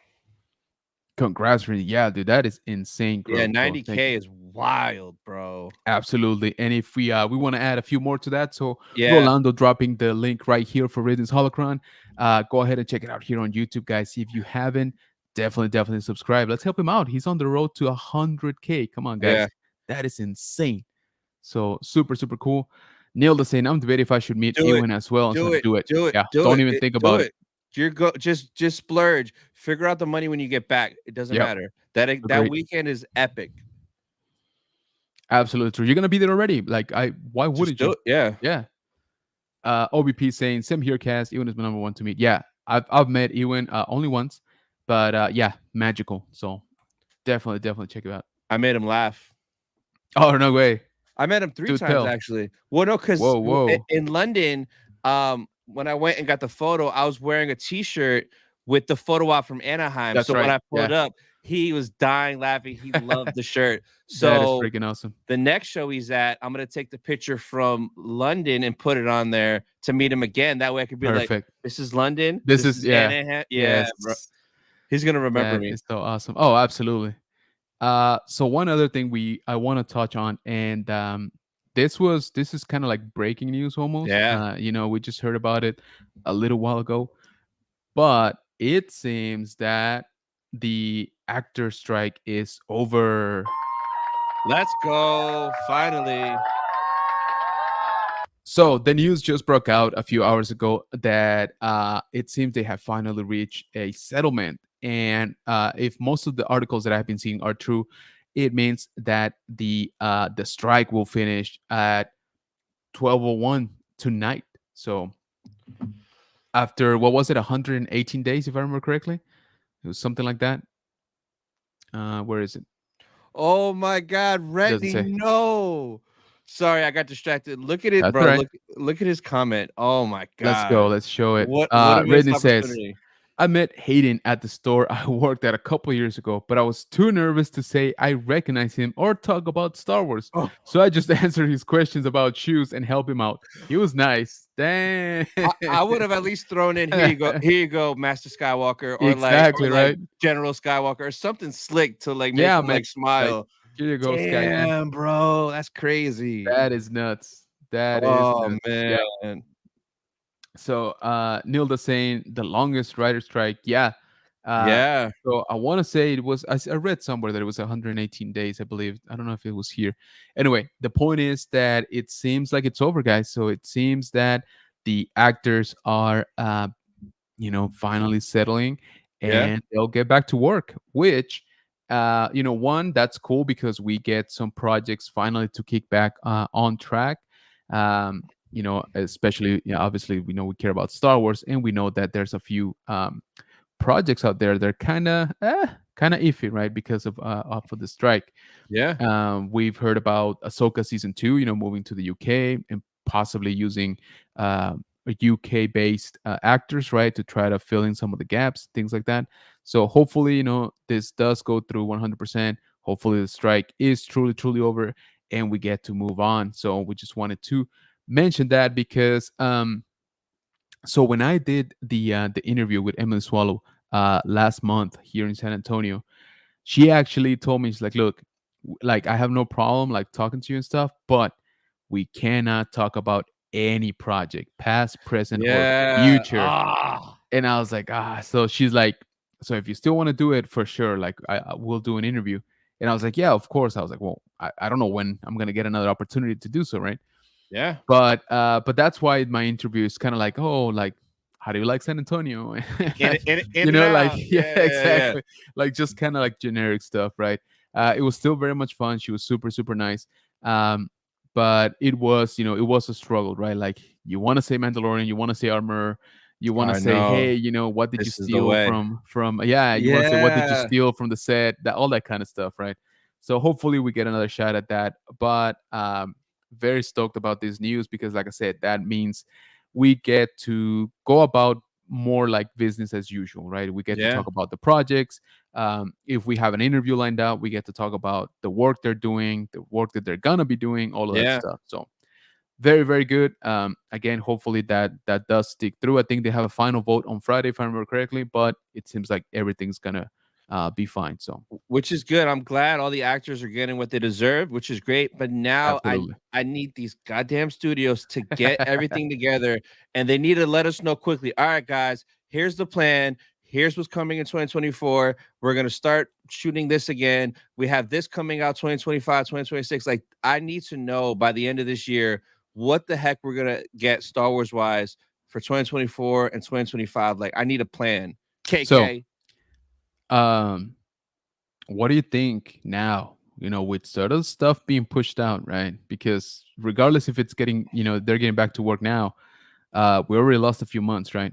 Congrats, Redney. Yeah, dude, that is insane Yeah, growth, bro. Thank you. 90K is wild, bro. Absolutely. And if we want to add a few more to that, so Yeah, Rolando dropping the link right here for Raiden's Holocron. Go ahead and check it out here on YouTube, guys. If you haven't, definitely subscribe. Let's help him out. He's on the road to 100K. Come on, yeah. guys. That is insane. So super cool. Neil is saying, I'm debating if I should meet Do it. Ewan as well. So Do it. do it. Do it. Yeah, Do don't it. even think Do about it. it. You're just splurge. Figure out the money when you get back. It doesn't Yep, matter. That agreed. weekend is epic. Absolutely true. You're gonna be there already. Like why Just wouldn't do you? it. Yeah. Yeah. OBP saying, same here, Cass. Ewan is my number one to meet. Yeah, I've met Ewan only once, but yeah, magical. So definitely check it out. I made him laugh. Oh no way, I met him 3 do times tell. actually. Well, no, because Whoa. in London, when I went and got the photo, I was wearing a T-shirt with the photo op from Anaheim. That's So when right. I pulled Yeah, up, he was dying laughing. He loved the shirt. that is So freaking awesome. the next show he's at, I'm gonna take the picture from London and put it on there to meet him again. That way I could be like, Perfect. "This is London. This This is is yeah, Anaheim." Yeah, bro. yes, He's gonna remember that me. is so awesome. Oh, absolutely. So one other thing I want to touch on, and this is kind of like breaking news almost. Yeah. We just heard about it a little while ago, but it seems that the actor strike is over. Let's go. Finally. So the news just broke out a few hours ago that it seems they have finally reached a settlement. And if most of the articles that I've been seeing are true, it means that the strike will finish at 12:01 tonight. So after what was it, 118 days, if I remember correctly, it was something like that. Where is it? Oh my God, Doesn't Retney, say. no. Sorry, I got distracted. Look at it, That's all bro. right. Look at his comment. Oh my Let's go. God. Let's show it. What a missed Redney says, opportunity. I met Hayden at the store I worked at a couple years ago, but I was too nervous to say I recognize him or talk about Star Wars. Oh, So I just answered his questions about shoes and help him out. He was nice. Dang. I would have at least thrown in here you go, Master Skywalker, or Exactly like right. General Skywalker, or something slick to like make Yeah, him man. like Like, smile. here you go, Sky King. Damn, bro, that's crazy. That is nuts. That is Oh nuts. Yeah. man. So Nilda saying the longest writer strike. Yeah. Uh, Yeah. so I want to say it was. I read somewhere that it was 118 days. I believe. I don't know if it was here. Anyway, the point is that it seems like it's over, guys. So it seems that the actors are, finally settling, Yeah. and they'll get back to work. Which, one, that's cool because we get some projects finally to kick back on track. Especially, obviously, we know we care about Star Wars, and we know that there's a few projects out there. They're kind of iffy, right? Because of the strike. Yeah. We've heard about Ahsoka season two, moving to the UK and possibly using UK based actors, right, to try to fill in some of the gaps, things like that. So hopefully, this does go through 100%. Hopefully, the strike is truly, truly over and we get to move on. So we just wanted to mention that because so when I did the interview with Emily Swallow last month here in San Antonio, she actually told me, she's like, look, like I have no problem like talking to you and stuff, but we cannot talk about any project, past, present, or Yeah. future. Ah. And I was like, so she's like, so if you still want to do it for sure, like I will do an interview. And I was like, yeah, of course. I was like, well, I don't know when I'm gonna get another opportunity to do so, right? Yeah. But that's why my interview is kind of like, oh, like, how do you like San Antonio? In and Like, out. yeah, Yeah. Yeah. Yeah. exactly. Like just kind of like generic stuff, right? It was still very much fun. She was super, super nice. Um, but it was, it was a struggle, right? Like you want to say Mandalorian, you want to say armor, you want to I say, know. hey, what did you This is the steal way. from yeah, you want to say what did you Yeah. steal from the set, that all that kind of stuff, right? So hopefully we get another shot at that. But very stoked about this news because, like I said, that means we get to go about more like business as usual, right? We get to Yeah. talk about the projects. If we have an interview lined up, we get to talk about the work they're doing, the work that they're gonna be doing, all of that Yeah. stuff. So very, very good. Again, hopefully that does stick through. I think they have a final vote on Friday, if I remember correctly, but it seems like everything's gonna be fine. So Which is good. I'm glad all the actors are getting what they deserve, which is great. But now absolutely. I need these goddamn studios to get everything together, and they need to let us know quickly. All right, guys, here's the plan. Here's what's coming in 2024. We're gonna start shooting this again. We have this coming out 2025, 2026. Like, I need to know by the end of this year what the heck we're gonna get Star Wars wise for 2024 and 2025. Like, I need a plan. So KK. um what do you think now, with sort of stuff being pushed out, right? Because regardless if it's getting, they're getting back to work now, we already lost a few months, right?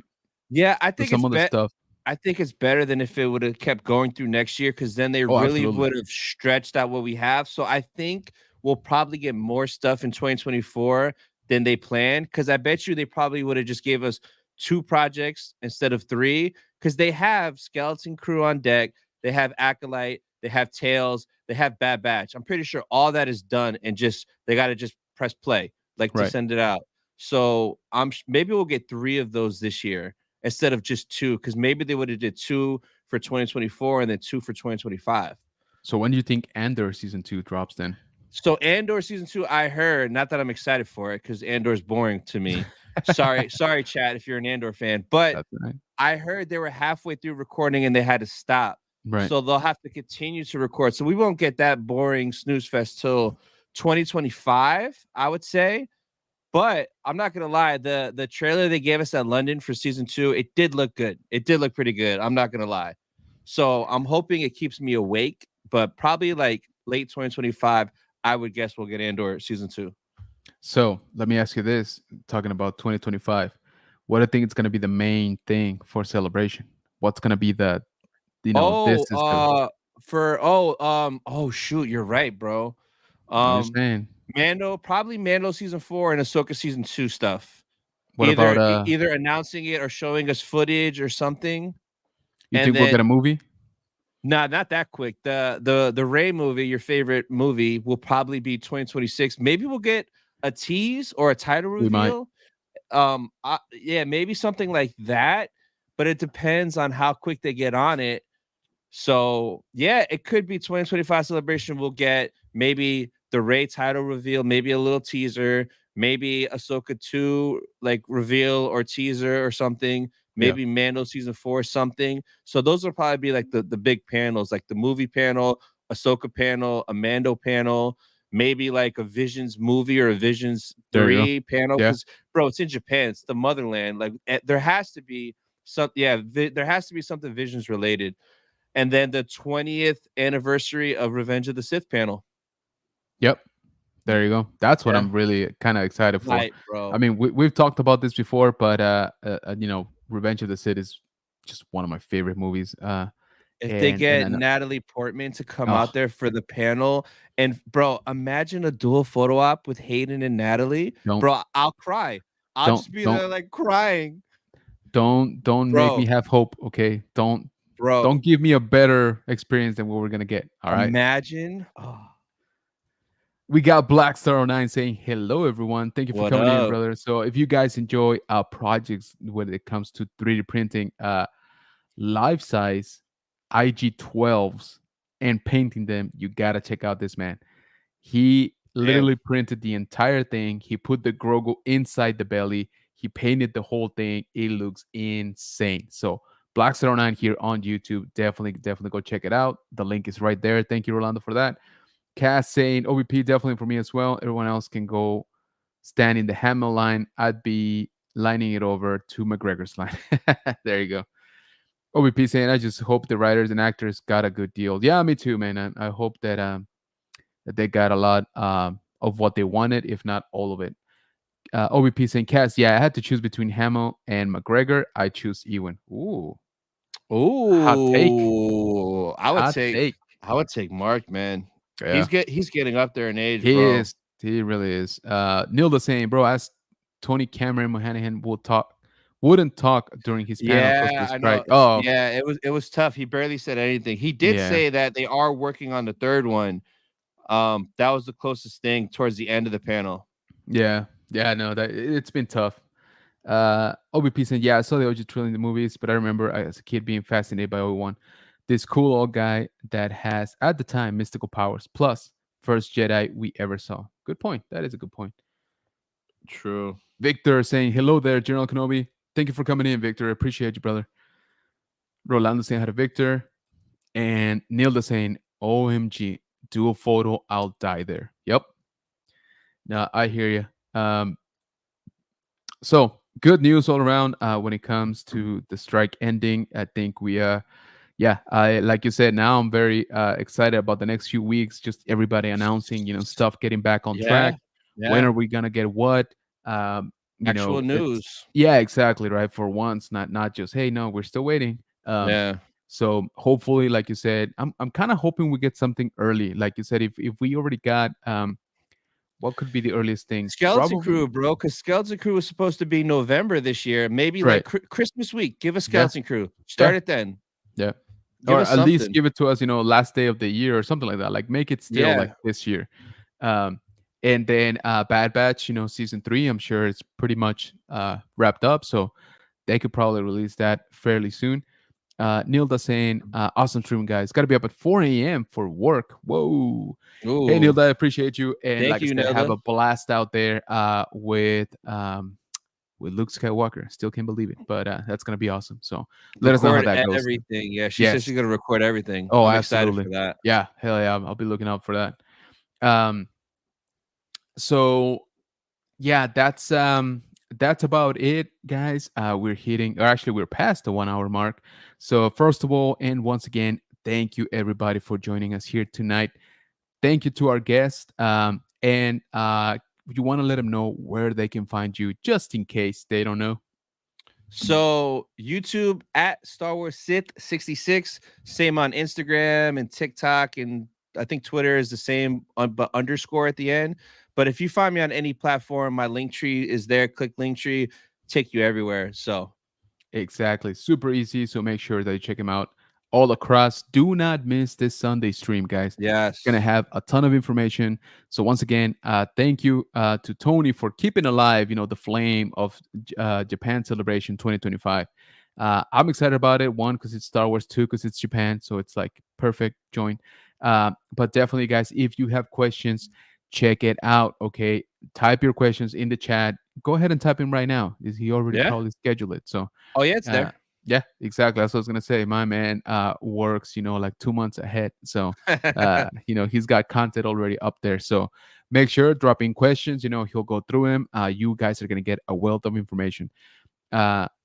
Yeah, So some of the stuff. I think it's better than if it would have kept going through next year because then they Oh, really absolutely. would have stretched out what we have. So I think we'll probably get more stuff in 2024 than they planned. Because I bet you they probably would have just gave us 2 projects instead of 3. Because they have Skeleton Crew on deck, they have Acolyte, they have Tails, they have Bad Batch. I'm pretty sure all that is done and just they got to just press play, like to Right. send it out. So maybe we'll get 3 of those this year instead of just 2, because maybe they would have did 2 for 2024 and then 2 for 2025. So when do you think Andor season 2 drops then? So Andor season 2, I heard, not that I'm excited for it because Andor's boring to me. Sorry, chat, if you're an Andor fan, but That's right. I heard they were halfway through recording and they had to stop. Right. So they'll have to continue to record. So we won't get that boring snooze fest till 2025, I would say. But I'm not gonna lie, the trailer they gave us at London for season 2, it did look good. It did look pretty good. I'm not gonna lie. So I'm hoping it keeps me awake, but probably like late 2025, I would guess we'll get Andor season 2. So let me ask you this, talking about 2025, what do you think it's going to be the main thing for celebration? What's going to be Oh, this is the, oh shoot, you're right, bro. I'm just Um, saying. Probably Mando season 4 and Ahsoka season 2 stuff. What about Either announcing it or showing us footage or something. you And think we'll then get a movie? nah, not that quick. The Ray movie, your favorite movie, will probably be 2026. Maybe we'll get a tease or a title We might. reveal. Yeah, maybe something like that, but it depends on how quick they get on it. So yeah, it could be 2025 celebration. We'll get maybe the Ray title reveal, maybe a little teaser, maybe Ahsoka 2 like reveal or teaser or something. Yeah. maybe Mando season 4 something. So those will probably be like the big panels, like the movie panel, Ahsoka panel, a Mando panel, maybe like a Visions movie or a Visions There you go. 3 panel. Yeah. Because bro, it's in Japan, it's the motherland. Like there has to be some, yeah, there has to be something Visions related. And then the 20th anniversary of Revenge of the Sith panel. Yep. There you go. That's what Yeah. I'm really kind of excited for. Right, I bro. mean, we've talked about this before, but Revenge of the Sith is just one of my favorite movies. If they And get I know, Natalie Portman to come oh, out there for the panel, and bro, imagine a dual photo op with Hayden and Natalie. don't Bro, I'll cry. I'll don't just be don't there like crying. don't make me Bro, have hope. Okay, don't bro, give me a better experience than what we're gonna get. All right. imagine. Oh, We got Black Star 09 saying hello, everyone. Thank you for what coming in, up? brother. So if you guys enjoy our projects when it comes to 3D printing, life size IG-12s and painting them, you gotta check out this man. He Damn. literally printed the entire thing. He put the Grogu inside the belly. He painted the whole thing. It looks insane. So Black09 here on YouTube. Definitely go check it out. The link is right there. Thank you, Rolando, for that. Cass saying OBP definitely for me as well. Everyone else can go stand in the Hamill line. I'd be lining it over to McGregor's line. There you go. OBP saying I just hope the writers and actors got a good deal. Yeah, me too, man. I hope that they got a lot of what they wanted, if not all of it. OBP saying, Cass, yeah, I had to choose between Hamill and McGregor. I choose Ewan. Ooh, hot take. Ooh, Hot take. I would take Mark, man. Yeah, He's getting up there in age, he bro. is. He really is. Neil saying, bro, as Tony Cameron Mohanahan wouldn't talk during his panel because of Yeah, the I know. strike. Oh, Yeah, it was tough. He barely said anything. He did yeah. say that they are working on the third one. That was the closest thing towards the end of the panel. Yeah. Yeah, no, it's been tough. OBP saying, yeah, I saw the OG Trilogy in the movies, but I remember as a kid being fascinated by Obi-Wan. This cool old guy that has, at the time, mystical powers, plus first Jedi we ever saw. Good point. That is a good point. True. Victor saying, hello there, General Kenobi. Thank you for coming in, Victor. I appreciate you, brother. Rolando saying hi to Victor. And Nilda saying, OMG, dual photo, I'll die there. Yep. Now I hear you. So good news all around when it comes to the strike ending. I think yeah, I like you said. Now I'm very excited about the next few weeks. Just everybody announcing, stuff getting back on Yeah, track. When yeah. are we gonna get what? Um, Actual it's news. yeah, exactly right. For once, not just hey, no, we're still waiting. Yeah. So hopefully, like you said, I'm kind of hoping we get something early. Like you said, if we already got what could be the earliest thing? Skeleton Probably Crew, bro, because Skeleton Crew was supposed to be November this year. Maybe like right. Christmas week. Give us Yeah, Skeleton Crew. yeah, Start it then. yeah. Give Or us at least something. give it to us, last day of the year or something like that. Like make it still like Yeah. this year. Um, and then Bad Batch, season 3. I'm sure it's pretty much wrapped up, so they could probably release that fairly soon. Nilda saying, awesome stream, guys. Got to be up at 4 a.m. for work. Whoa. Hey, Ooh. Nilda, I appreciate you. And Thank like I you, said, have Nelda. a blast out there with Luke Skywalker. Still can't believe it, but that's going to be awesome. So let us know how Record that goes. everything. Yeah, she says Yes. she's gonna record everything. Oh, I'm excited absolutely. for that. Yeah. Hell yeah. I'll be looking out for that. Um, so yeah, that's about it, guys. We're hitting, or actually, we're past the 1 hour mark. So first of all, and once again, thank you everybody for joining us here tonight. Thank you to our guest, and you want to let them know where they can find you, just in case they don't know. So YouTube at Star Wars Sith 66. Same on Instagram and TikTok, and I think Twitter is the same, but underscore at the end. But if you find me on any platform, my link tree is there. Click link tree, take you everywhere. So Exactly. Super easy. So make sure that you check him out all across. Do not miss this Sunday stream, guys. Gonna yes, have a ton of information. So once again, thank you to Tony for keeping alive, the flame of Japan Celebration 2025. I'm excited about it. One, because it's Star Wars. Two, because it's Japan. So it's like perfect join. But definitely, guys, if you have questions, check it out. Okay, type your questions in the chat. go ahead and type in right now. Is he already Yeah. probably scheduled it? So Oh yeah, it's uh, there. yeah, exactly. That's what I was gonna say. My man works, like 2 months ahead. So he's got content already up there. So make sure drop in questions. He'll go through them. You guys are gonna get a wealth of information.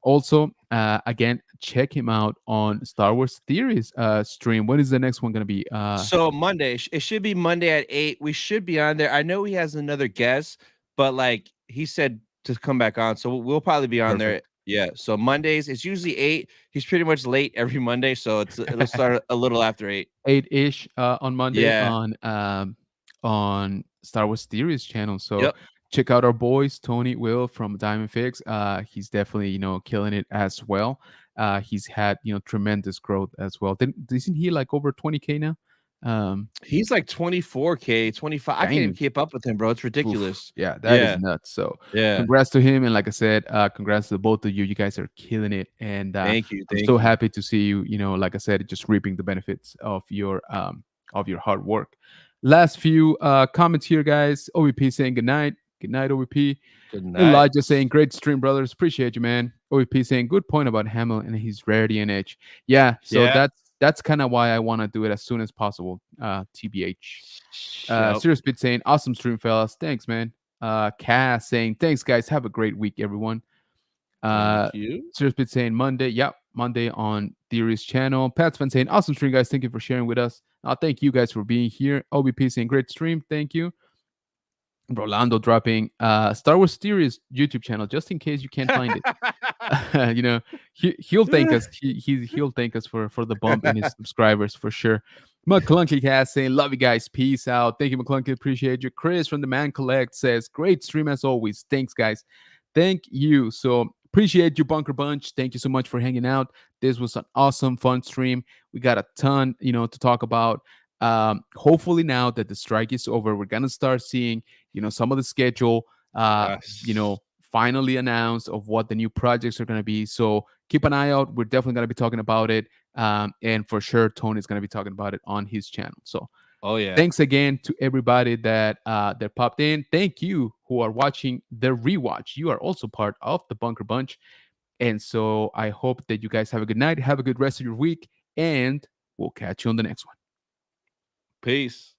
Also, again, check him out on Star Wars Theories stream. When is the next one gonna be? So Monday, it should be Monday at 8. We should be on there. I know he has another guest, but like he said to come back on, so we'll probably be on there. Perfect. Yeah. So Mondays, it's usually 8. He's pretty much late every Monday, so it'll start a little after 8. 8-ish on Monday Yeah. on Star Wars Theories channel. So Yep. check out our boys Tony Will from Diamond Fix. He's definitely killing it as well. He's had tremendous growth as well. Isn't he like over 20K now? He's like 24K, 25. I can't even Dang. keep up with him, bro. It's Oof. ridiculous. Yeah, that is Yeah. nuts. So Yeah. congrats to him. And like I said, congrats to both of you. You guys are killing it. And Thank you. I'm Thank so you. happy to see you, like I said, just reaping the benefits of your hard work. Last few comments here, guys. OVP saying good night. Good night, OVP. Good night. Elijah saying great stream, brothers. Appreciate you, man. OVP saying good point about Hamill and his rarity and edge. Yeah, so Yeah. that's kind of why I want to do it as soon as possible. TBH. Yep. Serious Bit saying, awesome stream, fellas. Thanks, man. Cass saying, thanks, guys. Have a great week, everyone. Uh, Thank you. Serious Bit saying, Monday. Yep, Monday on Theory's channel. Pat's fan saying, awesome stream, guys. Thank you for sharing with us. Thank you guys for being here. OBP saying, great stream. Thank you. Rolando dropping Star Wars Theories YouTube channel just in case you can't find it. you know, he'll thank us. He'll thank us for the bump in his subscribers for sure. McClunky Cast saying, love you guys. Peace out. Thank you, McClunky. Appreciate you. Chris from the Man Collect says, great stream as always. Thanks, guys. Thank you. So appreciate you, Bunker Bunch. Thank you so much for hanging out. This was an awesome, fun stream. We got a ton, to talk about. Hopefully now that the strike is over, we're gonna start seeing, some of the schedule. Yes. Finally announced of what the new projects are going to be. So keep an eye out. We're definitely going to be talking about it. And for sure, Tony's going to be talking about it on his channel. So Oh yeah. thanks again to everybody that popped in. Thank you who are watching the rewatch. You are also part of the Bunker Bunch. And so I hope that you guys have a good night. Have a good rest of your week. And we'll catch you on the next one. Peace.